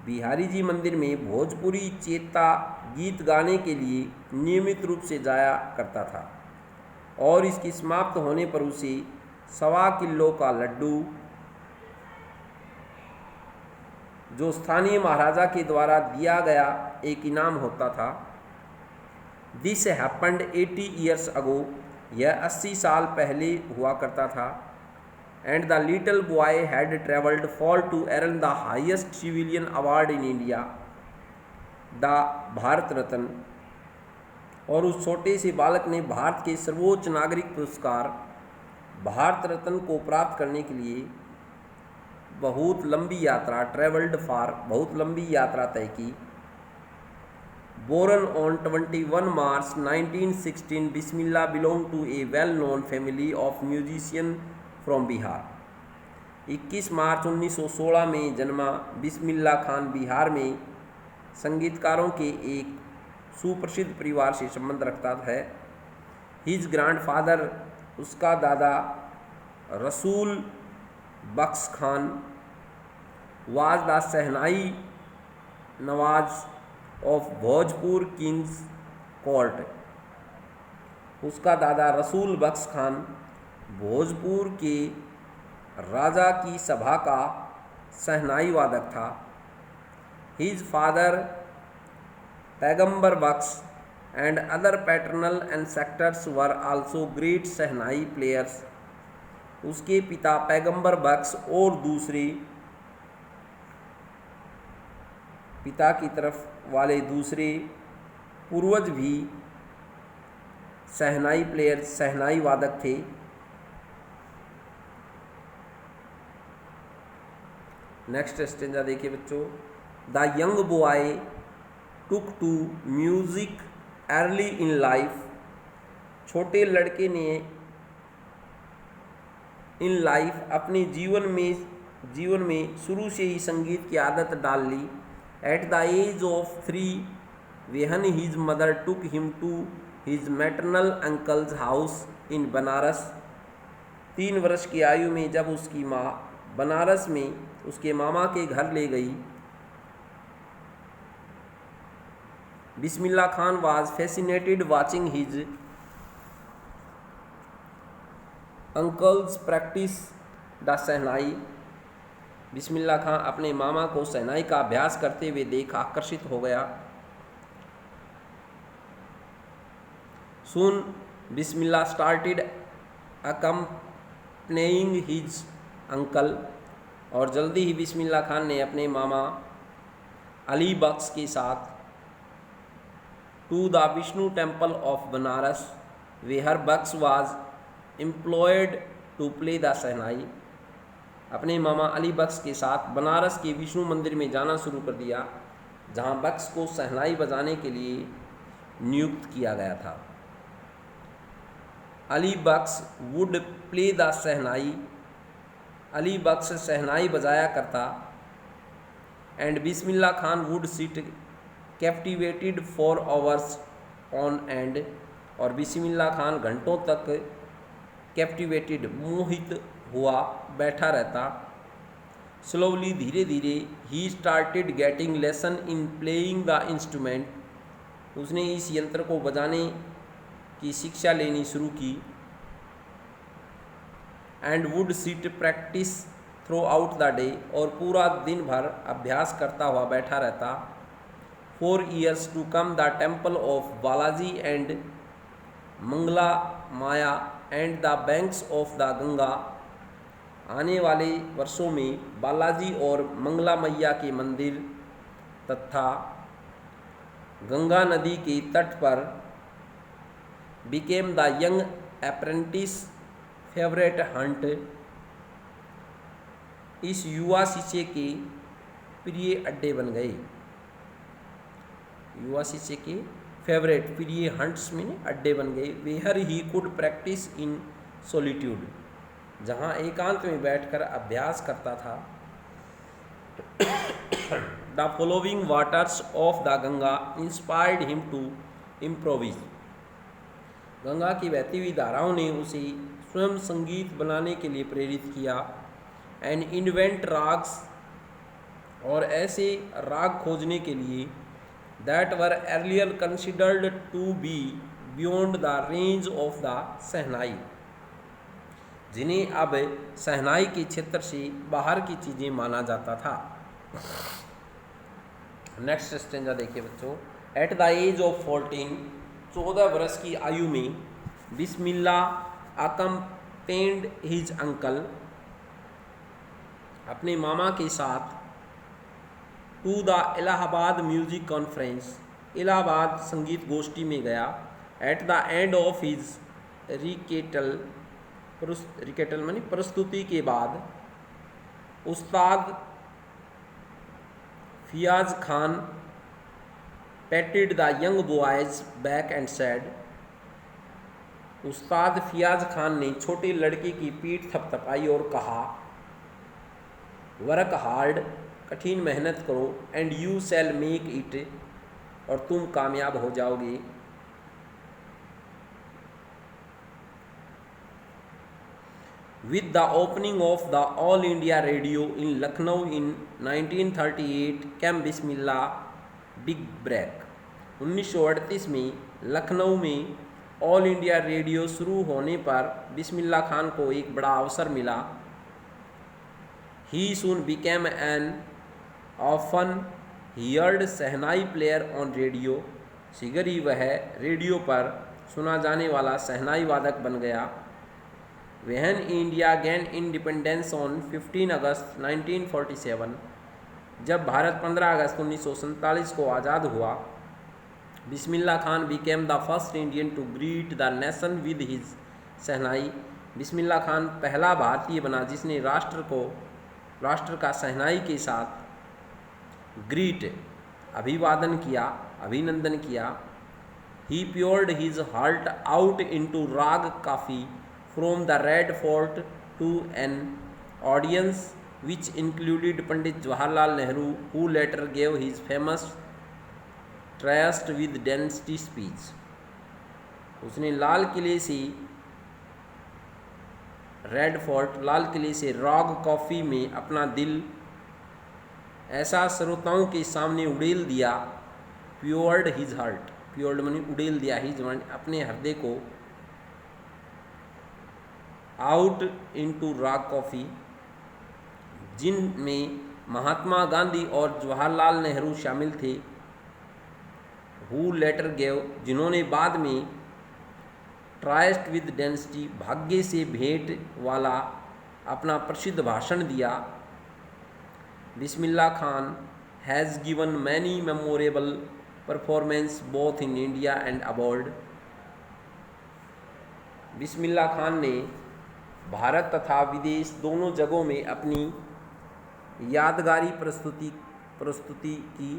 Bihari ji मंदिर में भोजपुरी चेता गीत गाने के लिए नियमित रूप से जाया करता था, और इसकी समाप्त होने पर उसे 1.25 किलो का लड्डू, जो स्थानीय महाराजा के द्वारा दिया गया एक इनाम होता था। दिस हैपेंड 80 ईयर्स अगो, यह 80 साल पहले हुआ करता था। And the little boy had travelled far to earn the highest civilian award in India, the Bharat Ratna. और उस छोटे से बालक ने भारत के सर्वोच्च नागरिक पुरस्कार भारत रत्न को प्राप्त करने के लिए बहुत लंबी यात्रा, ट्रेवल्ड फॉर, बहुत लंबी यात्रा तय की। Born on 21 March 1916, Bismillah belonged to a well-known family of musicians from Bihar. 21 मार्च 1916 में जन्मा बिस्मिल्लाह खान बिहार में संगीतकारों के एक सुप्रसिद्ध परिवार से संबंध रखता है। हिज ग्रैंडफादर, उसका दादा Rasool Bakhsh Khan, was the shehnai nawaz of Bhojpur king's court, उसका दादा रसूल बख्श खान भोजपुर के राजा की सभा का शहनाई वादक था। His father Paigambar Bakhsh and other paternal ancestors were also great shehnai players, उसके पिता पैगंबर बख्श और दूसरे पिता की तरफ वाले दूसरे पूर्वज भी शहनाई प्लेयर, शहनाई वादक थे। नेक्स्ट स्टेंजा देखिए बच्चों। The young boy took to music early in life, छोटे लड़के ने इन लाइफ अपने जीवन में शुरू से ही संगीत की आदत डाल ली। At the age of 3 when his mother took him to his maternal uncle's house in Banaras, 3 वर्ष की आयु में जब उसकी माँ बनारस में उसके मामा के घर ले गई। Bismillah Khan was fascinated watching his uncles practise the shehnai, Bismillah Khan अपने मामा को शहनाई का अभ्यास करते हुए देख आकर्षित हो गया। Soon बिस्मिल्लाह स्टार्टेड अकम्पनेइंग हिज अंकल, और जल्दी ही बिस्मिल्लाह खान ने अपने मामा अली बख्श के साथ to the Vishnu temple of Banaras where Bakhsh was employed to play the shehnai, अपने मामा अली बख्श के साथ बनारस के विष्णु मंदिर में जाना शुरू कर दिया, जहां बख्श को शहनाई बजाने के लिए नियुक्त किया गया था। अली बख्श वुड प्ले द शहनाई, अली बख्श शहनाई बजाया करता। And Bismillah Khan would sit captivated for hours on and, और बिस्मिल्लाह खान घंटों तक कैप्टिवेटेड मोहित हुआ बैठा रहता। स्लोली धीरे धीरे he started getting lesson in playing the instrument, उसने इस यंत्र को बजाने की शिक्षा लेनी शुरू की। And would sit practice through out the day, और पूरा दिन भर अभ्यास करता हुआ बैठा रहता। 4 years to come the temple of Balaji and Mangla Maya and the banks of the Ganga, आने वाले वर्षों में बालाजी और मंगला मैया के मंदिर तथा गंगा नदी के तट पर became the young apprentice favourite Hunt, इस युवा शिष्य के प्रिय अड्डे बन गए। युवा शिष्य के फेवरेट प्रिय हंट्स में अड्डे बन गए। Where he could practise in solitude, जहाँ एकांत में बैठकर अभ्यास करता था। The following waters of the Ganga inspired him to improvise, Ganga की बहती हुई धाराओं ने उसे स्वयं संगीत बनाने के लिए प्रेरित किया। एंड इन्वेंट राग्स, और ऐसे राग खोजने के लिए that were earlier considered to be beyond the range of the shehnai, जिन्हें अब शहनाई के क्षेत्र से बाहर की चीज़ें माना जाता था। नेक्स्ट स्टेंजा देखिए बच्चों। एट द एज ऑफ 14, 14 वर्ष की आयु में बिस्मिल्लाह अकम्पेन्ड हिज अंकल, अपने मामा के साथ to the Allahabad music conference, Allahabad संगीत गोष्ठी में गया। At the end of his recital मानी प्रस्तुति के बाद Ustad Faiyaz Khan patted the young boy's back and said, Ustad Faiyaz Khan ने छोटे लड़के की पीठ थपथपाई और कहा, वर्क हार्ड, कठिन मेहनत करो, and you shall make it, और तुम कामयाब हो जाओगे। With the opening of the All India Radio in Lucknow in 1938 came Bismillah big break. 1938 में लखनऊ में ऑल इंडिया रेडियो शुरू होने पर बिस्मिल्लाह खान को एक बड़ा अवसर मिला। He soon became an often heard shehnai player on radio. शीघ्र ही वह रेडियो पर सुना जाने वाला शहनाई वादक बन गया। When India gained independence on 15 अगस्त 1947, जब भारत 15 अगस्त 1947 को आज़ाद हुआ, Bismillah Khan became the first Indian to greet the nation with his शहनाई। बिस्मिल्लाह खान पहला भारतीय बना जिसने राष्ट्र का शहनाई के साथ ग्रीट अभिवादन किया, अभिनंदन किया। He poured his heart out into राग काफ़ी from the Red Fort to an audience which included Pandit Jawaharlal Nehru, who later gave his famous Trust with Dynasty speech। उसने लाल किले से रेड फोर्ट, लाल किले से राग कॉफ़ी में अपना दिल ऐसा श्रोताओं के सामने उड़ेल दिया। प्योर्ड हिज हार्ट, प्योर्ड मनी उड़ेल दिया, हिज अपने हृदय को, आउट इनटू राग कॉफ़ी, जिनमें महात्मा गांधी और जवाहरलाल नेहरू शामिल थे। हु लेटर गेव, जिन्होंने बाद में ट्राइस्ट विद डेंसिटी, भाग्य से भेंट वाला अपना प्रसिद्ध भाषण दिया। Bismillah Khan has given many memorable performance both in India and abroad. Bismillah Khan ने भारत तथा विदेश दोनों जगहों में अपनी यादगारी प्रस्तुति की।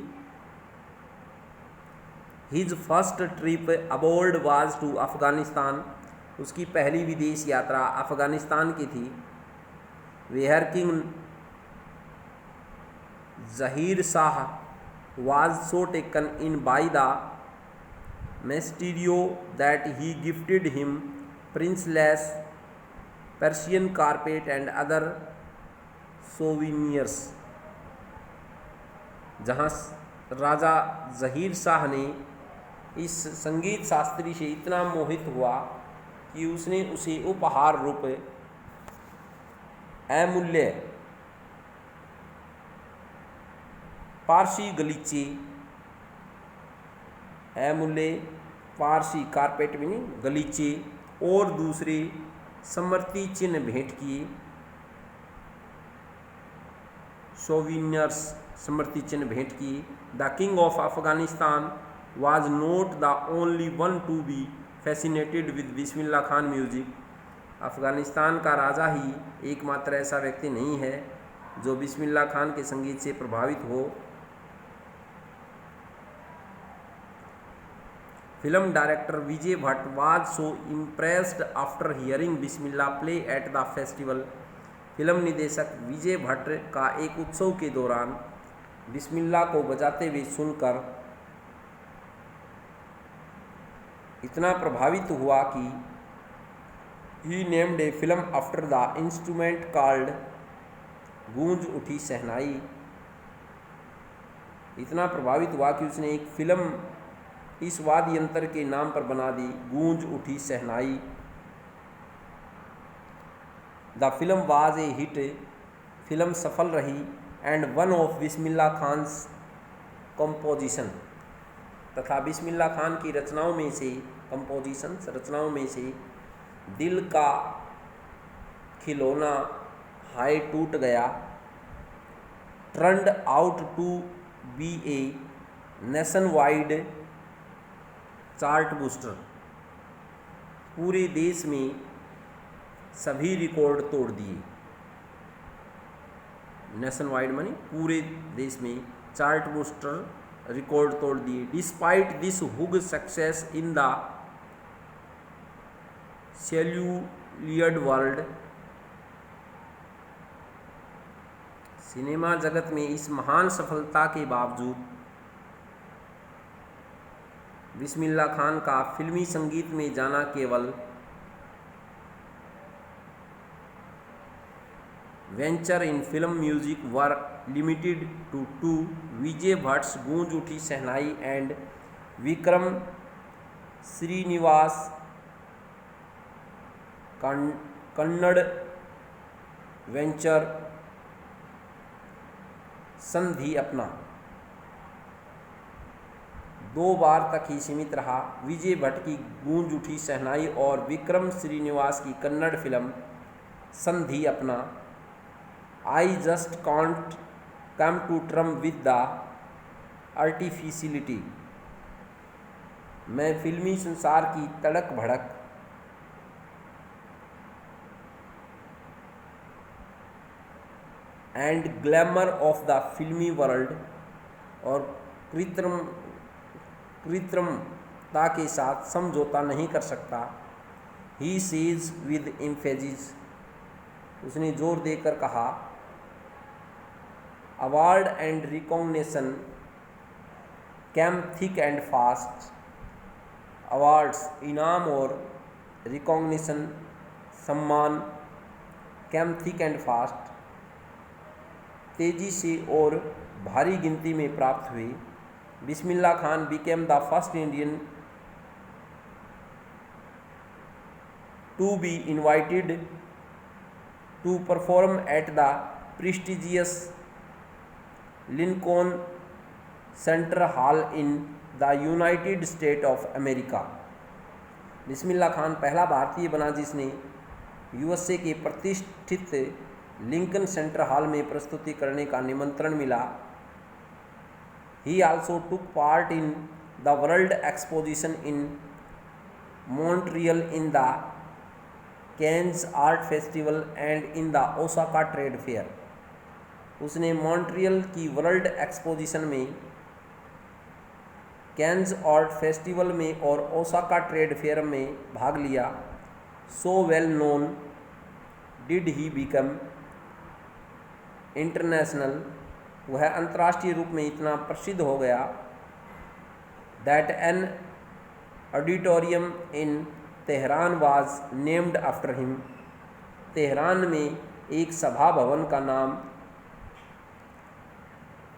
His first trip abroad was to Afghanistan, उसकी पहली विदेश यात्रा अफ़गानिस्तान की थी। Where king Zahir Shah was so taken in by the maestro that he gifted him priceless Persian carpet and other souvenirs. जहाँ राजा ज़हीर शाह ने इस संगीत शास्त्री से इतना मोहित हुआ कि उसने उसे उपहार रूप अमूल्य पारसी गलीचे, अमूल्य पारसी कारपेट में नहीं, गलीचे और दूसरे स्मृति चिन्ह भेंट किए। सोविनियर्स, स्मृति चिन्ह भेंट किए। The king of Afghanistan was not the only one to be fascinated with Bismillah Khan music. Afghanistan का राजा ही एकमात्र ऐसा व्यक्ति नहीं है जो बिस्मिल्लाह खान के संगीत से प्रभावित हो। Film director Vijay Bhatt was so impressed after hearing Bismillah play at the festival. Film निदेशक विजय भट्ट का एक उत्सव के दौरान बिस्मिल्लाह को बजाते हुए सुनकर इतना प्रभावित हुआ कि he named a film after the instrument called Goonj Uthi शहनाई। इतना प्रभावित हुआ कि उसने एक फिल्म इस वाद्य यंत्र के नाम पर बना दी, Goonj Uthi Shehnai. The film was a hit, film सफल रही। And one of Bismillah Khan's composition, तथा बिस्मिल्लाह खान की रचनाओं में से रचनाओं में से दिल का खिलौना हाय टूट गया, turned out to be a nationwide chartbuster, पूरे देश में सभी रिकॉर्ड तोड़ दिए। नेशन वाइड मानी पूरे देश में चार्ट बूस्टर रिकॉर्ड तोड़ दिए। Despite this huge success in the celluloid world, cinema जगत में इस महान सफलता के बावजूद बिस्मिल्लाह खान का फिल्मी संगीत में जाना केवल venture in film music were limited to two Vijay Bhatt's Goonj Uthi Shehnai and Vikram Srinivas Kannada venture Sanaadi Appanna 2 बार तक ही सीमित रहा। विजय भट्ट की गूंज उठी शहनाई और विक्रम श्रीनिवास की कन्नड़ फिल्म संधि अपना I just can't come to term with the artificiality, मैं फिल्मी संसार की तड़क भड़क and glamour of the filmy world और कृत्रिमता के साथ समझौता नहीं कर सकता। ही सेज विद एम्फेसिस, उसने जोर देकर कहा। Award and recognition came thick and fast, awards इनाम और रिकॉग्निशन सम्मान कैम थिक एंड फास्ट तेजी से और भारी गिनती में प्राप्त हुए। Bismillah Khan became the first Indian to be invited to perform at the prestigious Lincoln Center hall in the United State of America. Bismillah Khan पहला भारतीय बना जिसने यूएसए के प्रतिष्ठित लिंकन सेंटर हॉल में प्रस्तुति करने का निमंत्रण मिला। ही also took part in the world exposition in Montreal in the cans art festival and in the Osaka trade fair, उसने मॉन्ट्रियल की वर्ल्ड एक्सपोजिशन में, कैन्स आर्ट फेस्टिवल में और ओसाका ट्रेड फेयर में भाग लिया। So well known did he become international, वह अंतर्राष्ट्रीय रूप में इतना प्रसिद्ध हो गया। That an auditorium in Tehran was named after him, Tehran में एक सभा भवन का नाम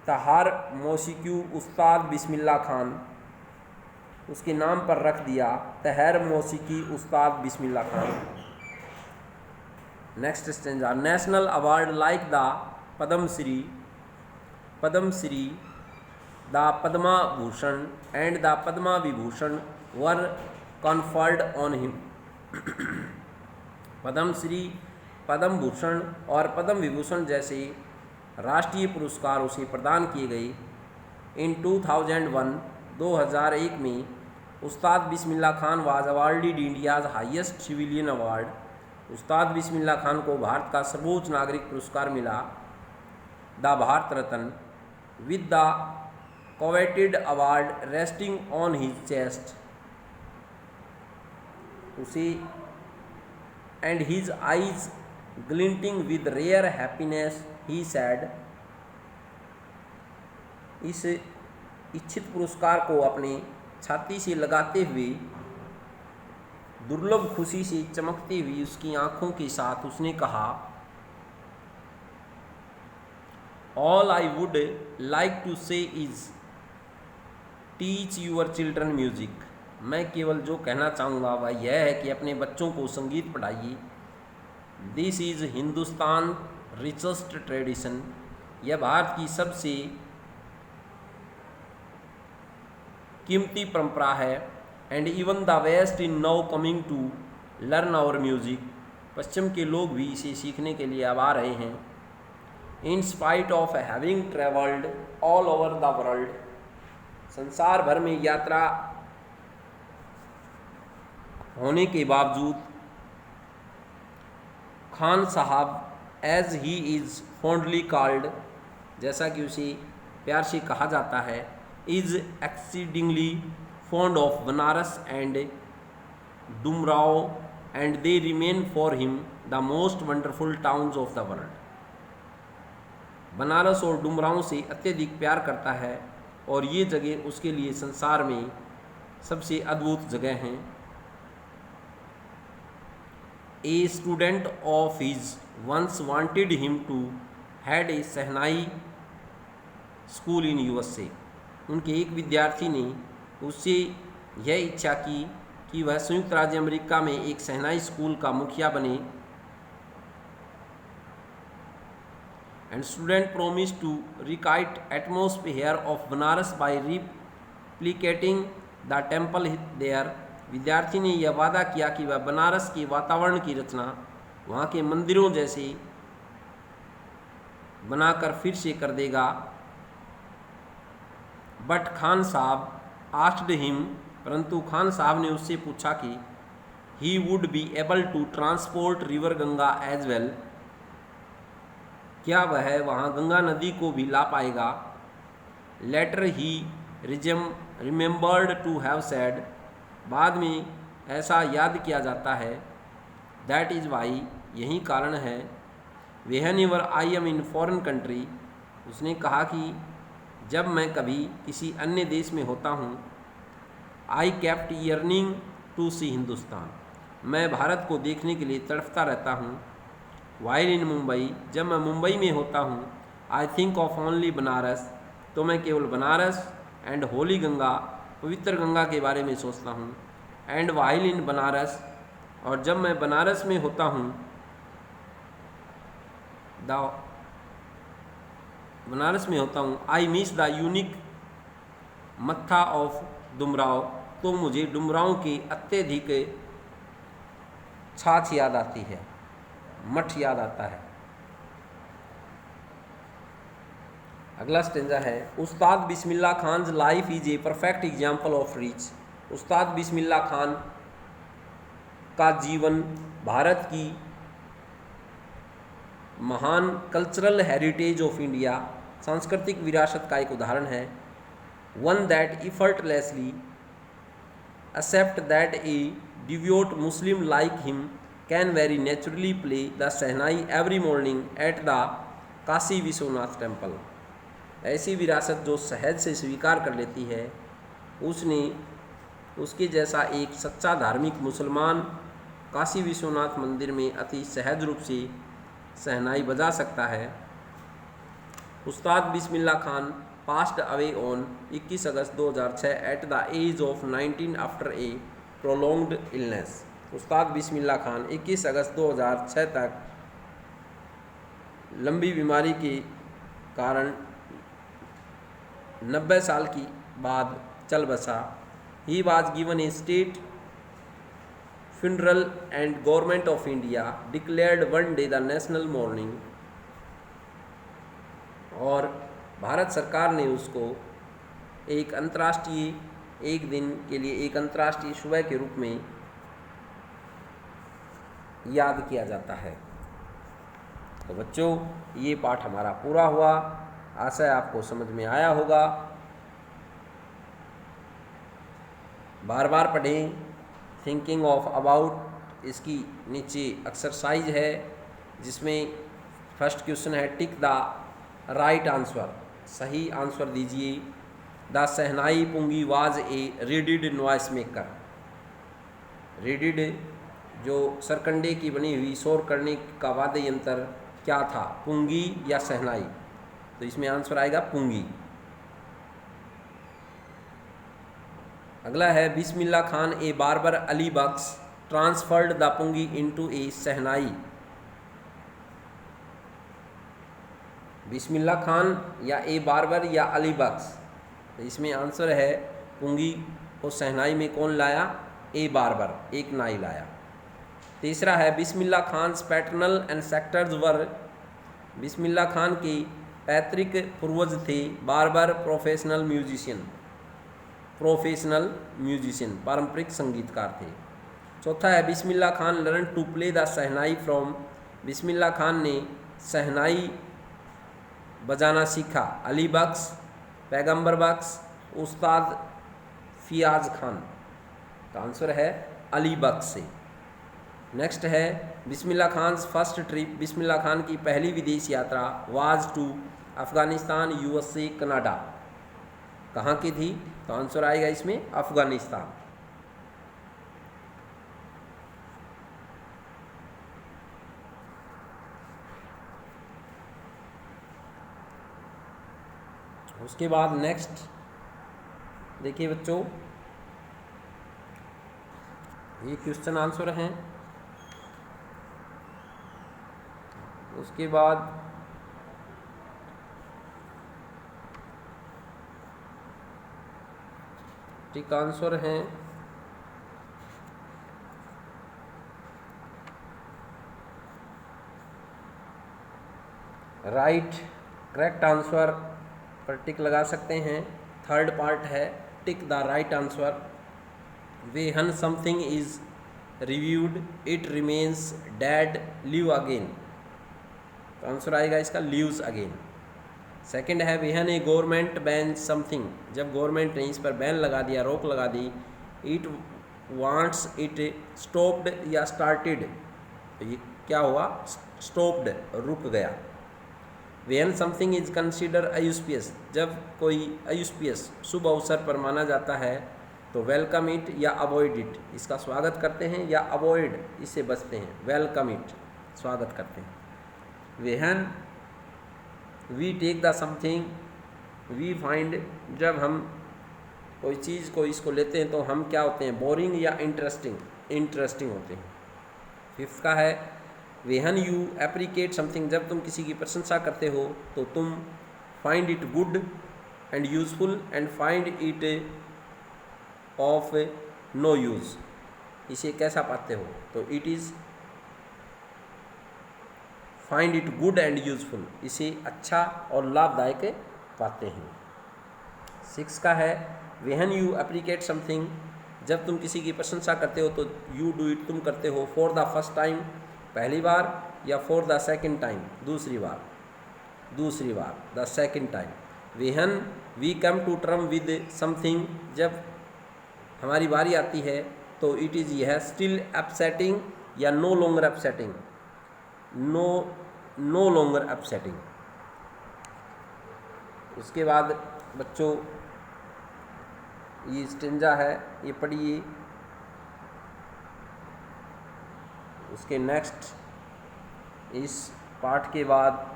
तहार मौसीकी उस्ताद बिस्मिल्लाह खान, उसके नाम पर रख दिया। तहर मौसीकी Ustad Bismillah Khan. Next stanza, national award like the Padmashri, the Padma Bhushan and the Padma Vibhushan were conferred on him, Padmashri, Padma Bhushan और पद्म विभूषण जैसे राष्ट्रीय पुरस्कार उसे प्रदान किए गए। इन 2001 में Ustad Bismillah Khan was awarded India's highest civilian award, Ustad Bismillah Khan को भारत का सर्वोच्च नागरिक पुरस्कार मिला, the Bharat Ratna, with the coveted award resting on his chest, उसे and his eyes glinting with rare happiness he said, इस इच्छित पुरस्कार को अपनी छाती से लगाते हुए दुर्लभ खुशी से चमकती हुई उसकी आंखों के साथ उसने कहा, all I would like to say is teach your children music, मैं केवल जो कहना चाहूँगा वह यह है कि अपने बच्चों को संगीत पढ़ाइए। This is Hindustan richest tradition, यह भारत की सबसे कीमती परंपरा है। And even the west in now coming to learn our music, पश्चिम के लोग भी इसे सीखने के लिए अब आ रहे हैं। In spite of having travelled all over the world, संसार भर में यात्रा होने के बावजूद Khan Sahab as he is fondly called, जैसा कि उसे प्यार से कहा जाता है, is exceedingly fond of Banaras and Dumraon and they remain for him the most wonderful towns of the world, Banaras और डुमराव से अत्यधिक प्यार करता है और ये जगह उसके लिए संसार में सबसे अद्भुत जगह हैं। A student of his once wanted him to head a shehnai school in USA। उनके एक विद्यार्थी ने उससे यह इच्छा की कि वह संयुक्त राज्य अमेरिका में एक शहनाई स्कूल का मुखिया बने। And student promise to recite atmosphere of Banaras by replicating the temple there. विद्यार्थी ने यह वादा किया कि वह बनारस के वातावरण की रचना वहाँ के मंदिरों जैसे बनाकर फिर से कर देगा। बट खान साहब आस्क्ड हिम, परंतु खान साहब ने उससे पूछा कि he would be able to transport river Ganga as well, क्या वह वहाँ गंगा नदी को भी ला पाएगा। Later he remembered to have said, बाद में ऐसा याद किया जाता है, दैट इज़ वाई, यही कारण है, वेहन ever I am in foreign country, उसने कहा कि जब मैं कभी किसी अन्य देश में होता हूँ, आई केप्ट यर्निंग टू सी हिंदुस्तान, मैं भारत को देखने के लिए तड़पता रहता हूँ। वाइल इन मुंबई, जब मैं मुंबई में होता हूँ, I think of only Banaras, तो मैं केवल बनारस, एंड होली गंगा, पवित्र गंगा के बारे में सोचता हूँ। एंड वाइल इन बनारस, और जब मैं बनारस में होता हूँ, बनारस में होता हूँ, आई मिस द यूनिक मत्था ऑफ डुमराव, तो मुझे डुमराव की अत्यधिक छाछ याद आती है, मठ याद आता है। अगला स्टेंजा है, Ustad Bismillah Khan life is a perfect example of rich. Ustad Bismillah Khan का जीवन भारत की महान कल्चरल हेरिटेज ऑफ इंडिया, सांस्कृतिक विरासत का एक उदाहरण है। One that effortlessly accept that a devout Muslim like him can very naturally play the shehnai every morning at the Kashi Vishwanath temple. ऐसी विरासत जो सहज से स्वीकार कर लेती है, उसने उसके जैसा एक सच्चा धार्मिक मुसलमान काशी विश्वनाथ मंदिर में अति सहज रूप से शहनाई बजा सकता है। Ustad Bismillah Khan passed away on 21 August 2006 at the age of 19 after a prolonged illness. Ustad Bismillah Khan 21 August 2006 तक लंबी बीमारी के कारण 90 साल की बाद चल बसा। He was given A state funeral and government of India declared one day the national mourning, और भारत सरकार ने उसको एक अंतर्राष्ट्रीय एक दिन के लिए एक अंतर्राष्ट्रीय सुबह के रूप में याद किया जाता है। तो बच्चों, ये पाठ हमारा पूरा हुआ, आशा है आपको समझ में आया होगा। बार बार पढ़ें। थिंकिंग ऑफ अबाउट, इसकी नीचे एक्सरसाइज है जिसमें फर्स्ट क्वेश्चन है टिक द राइट आंसर, सही आंसर दीजिए। The shehnai pungi was a reeded noise maker. Reeded जो सरकंडे की बनी हुई शोर करने का वाद्य यंत्र क्या था, पुंगी या शहनाई? तो इसमें आंसर आएगा पुंगी। अगला है Bismillah Khan a barber Ali Bakhsh transferred the pungi into a shehnai. Bismillah Khan या ए बार्बर या अली बख्श, तो इसमें आंसर है पुंगी को शहनाई में कौन लाया? ए बार्बर, एक नाई लाया। तीसरा है बिस्मिल्लाह खान पैटर्नल एंसेस्टर्स वर, बिस्मिल्लाह खान के पैतृक पूर्वज थे बार्बर प्रोफेशनल म्यूजिशियन, पारंपरिक संगीतकार थे। चौथा है Bismillah Khan learn to play the shehnai from, Bismillah Khan ने शहनाई बजाना सीखा अली बख्श, पैगंबर बख्श, उस्ताद फियाज खान। तो आंसर है अली बख्श से। नेक्स्ट है बिस्मिल्लाह खान फर्स्ट ट्रिप, बिस्मिल्लाह खान की पहली विदेश यात्रा was to Afghanistan USA Canada, कहाँ की थी? तो आंसर आएगा इसमें अफ़गानिस्तान। उसके बाद नेक्स्ट देखिए बच्चों, ये क्वेश्चन आंसर हैं। उसके बाद ठीक आंसर हैं राइट, करेक्ट आंसर पर टिक लगा सकते हैं। थर्ड पार्ट है tick the right answer. वेहन something is reviewed it remains dead live again, तो आंसर आएगा इसका लिव्स अगेन। सेकंड है वेहन ए गवर्नमेंट बैन समथिंग, जब गवर्नमेंट ने इस पर बैन लगा दिया, रोक लगा दी। इट वांट्स इट स्टॉप्ड या स्टार्टेड, तो ये क्या हुआ, स्टॉप्ड, रुक गया। वेन समथिंग इज कंसिडर अयूस्पियस, जब कोई अयूस्पियस शुभ अवसर पर माना जाता है तो वेलकम इट या अवॉइड इट, इसका स्वागत करते हैं या अवॉइड, इससे बचते हैं। वेलकम इट स्वागत करते हैं। When we take the something we find, जब हम कोई चीज़ को इसको लेते हैं तो हम क्या होते हैं, बोरिंग या इंटरेस्टिंग होते हैं। फिफ्थ का है वेहन यू एप्रिकेट समथिंग, जब तुम किसी की प्रशंसा करते हो तो तुम find it good and useful and find it of no use, इसे कैसा पाते हो, तो it is find it good and useful, इसे अच्छा और लाभदायक पाते हैं। सिक्स का है वेहन यू एप्रिकेट समथिंग, जब तुम किसी की प्रशंसा करते हो तो यू डू इट, तुम करते हो फॉर द फर्स्ट टाइम, पहली बार, या फॉर द सेकंड टाइम, दूसरी बार, the second time. When we come to term with something, जब हमारी बारी आती है तो इट इज़ यह स्टिल अपसेटिंग या no longer upsetting, no longer upsetting. उसके बाद बच्चों ये स्टेंजा है, ये पढ़िए। उसके नेक्स्ट इस पाठ के बाद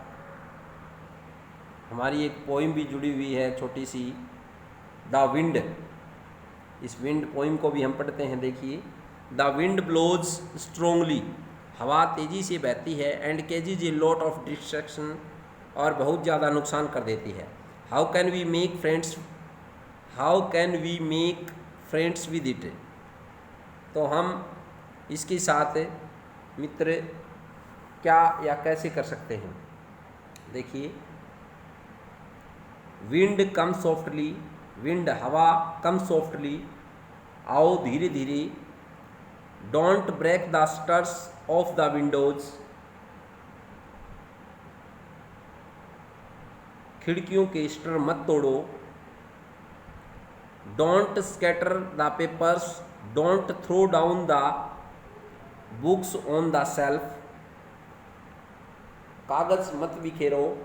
हमारी एक पोइम भी जुड़ी हुई है छोटी सी, द विंड। इस विंड पोइम को भी हम पढ़ते हैं। देखिए, द विंड ब्लोज स्ट्रोंगली, हवा तेज़ी से बहती है, and causes a lot of distraction, और बहुत ज़्यादा नुकसान कर देती है। How can we make friends with it, तो हम इसके साथ मित्र क्या या कैसे कर सकते हैं। देखिए, विंड कम सॉफ्टली, विंड हवा कम सॉफ्टली, आओ धीरे धीरे। Don't break the shutters of the windows, खिड़कियों के स्टर मत तोड़ो। Don't scatter the papers, don't throw down the books on the shelf, कागज मत बिखेरो,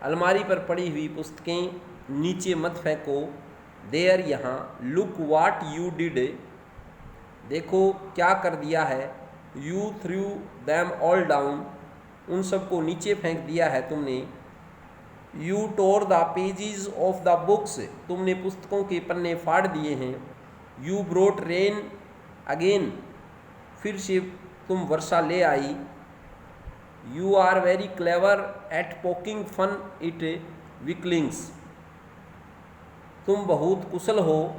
अलमारी पर पड़ी हुई पुस्तकें नीचे मत फेंको। देयर, यहाँ। लुक वाट यू डिड, देखो क्या कर दिया है। You through them all down, उन सबको नीचे फेंक दिया है तुमने। You tore the pages of the books, तुमने पुस्तकों के पन्ने फाड़ दिए हैं। यू ब्रोट रेन अगेन, फिर से तुम वर्षा ले आई। You are very clever at poking fun it weaklings, तुम बहुत कुशल हो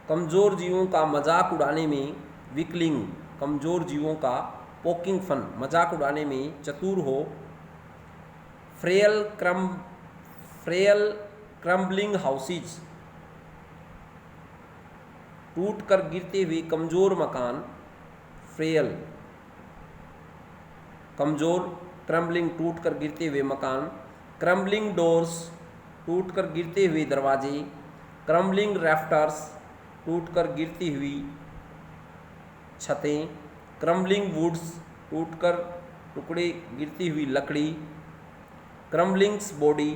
कमज़ोर जीवों का मजाक उड़ाने में। वीकलिंग, कमज़ोर जीवों का, पोकिंग फन, मजाक उड़ाने में चतुर हो। फ्रेयल क्रम्बलिंग हाउसेज, टूट कर गिरते हुए कमज़ोर मकान। फ्रेयल, कमज़ोर, क्रम्बलिंग, टूट कर गिरते हुए मकान। क्रम्बलिंग डोर्स, टूट कर गिरते हुए दरवाजे। क्रम्बलिंग रैफ्टर्स, टूट कर गिरती हुई छतें। क्रम्बलिंग वुड्स, टूट कर टुकड़े गिरती हुई लकड़ी। क्रम्बलिंग्स बॉडी,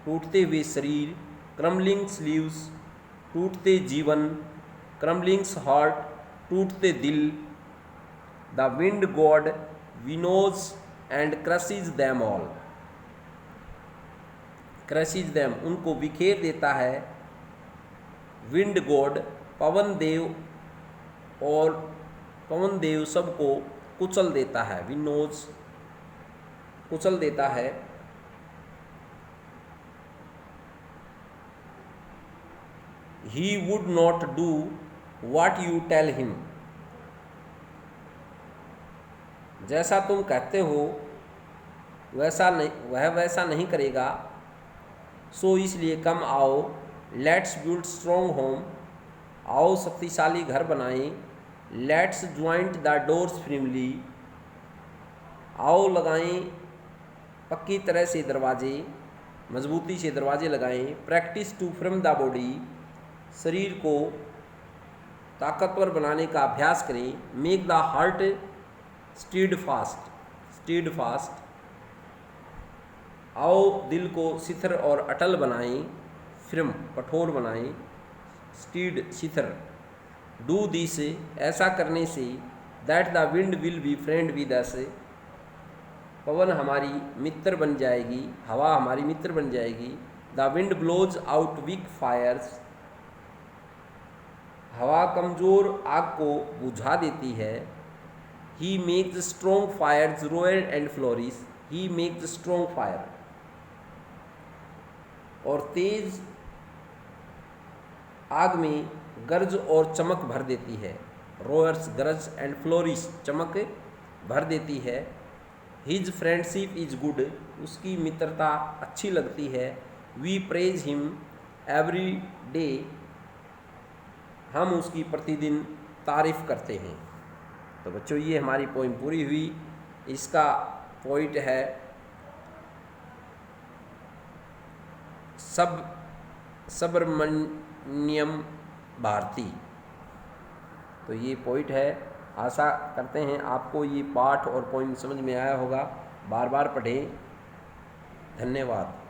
टूटते हुए शरीर। क्रम्बलिंग स्लीव्स, टूटते जीवन। क्रम्बलिंग्स हार्ट, टूटते दिल। The wind god winnows and crushes them all, crushes them, उनको बिखेर देता है। विंड गॉड, पवन देव, और पवन देव सबको कुचल देता है। विनोज, कुचल देता है। He would not do what you tell him, जैसा तुम कहते हो वह वैसा नहीं करेगा। सो इसलिए कम आओ, लेट्स बिल्ड स्ट्रॉन्ग होम, आओ शक्तिशाली घर बनाएं। Let's joint the doors firmly, आओ लगाएं पक्की तरह से दरवाजे, मजबूती से दरवाजे लगाएं। Practise to from the body, शरीर को ताकतवर बनाने का अभ्यास करें। Make the heart steadfast, आओ दिल को शिथिर और अटल बनाएं। फ्रम, कठोर बनाएं। स्टीड, शिथिर। डू दिस, ऐसा करने से। That the wind will be friend with us, पवन हमारी मित्र बन जाएगी, हवा हमारी मित्र बन जाएगी। The wind blows out weak fires, हवा कमज़ोर आग को बुझा देती है। He makes strong fires roar and flourish, he makes strong fire, और तेज आग में गरज और चमक भर देती है। रोयर्स, गरज, एंड फ्लोरिश, चमक भर देती है। हिज फ्रेंडशिप इज गुड, उसकी मित्रता अच्छी लगती है। We praise him every day, हम उसकी प्रतिदिन तारीफ़ करते हैं। तो बच्चों, ये हमारी पोइम पूरी हुई। इसका पॉइंट है सुब्रमण्यम भारती। तो ये पॉइंट है। आशा करते हैं आपको ये पाठ और पॉइंट समझ में आया होगा। बार बार पढ़ें। धन्यवाद।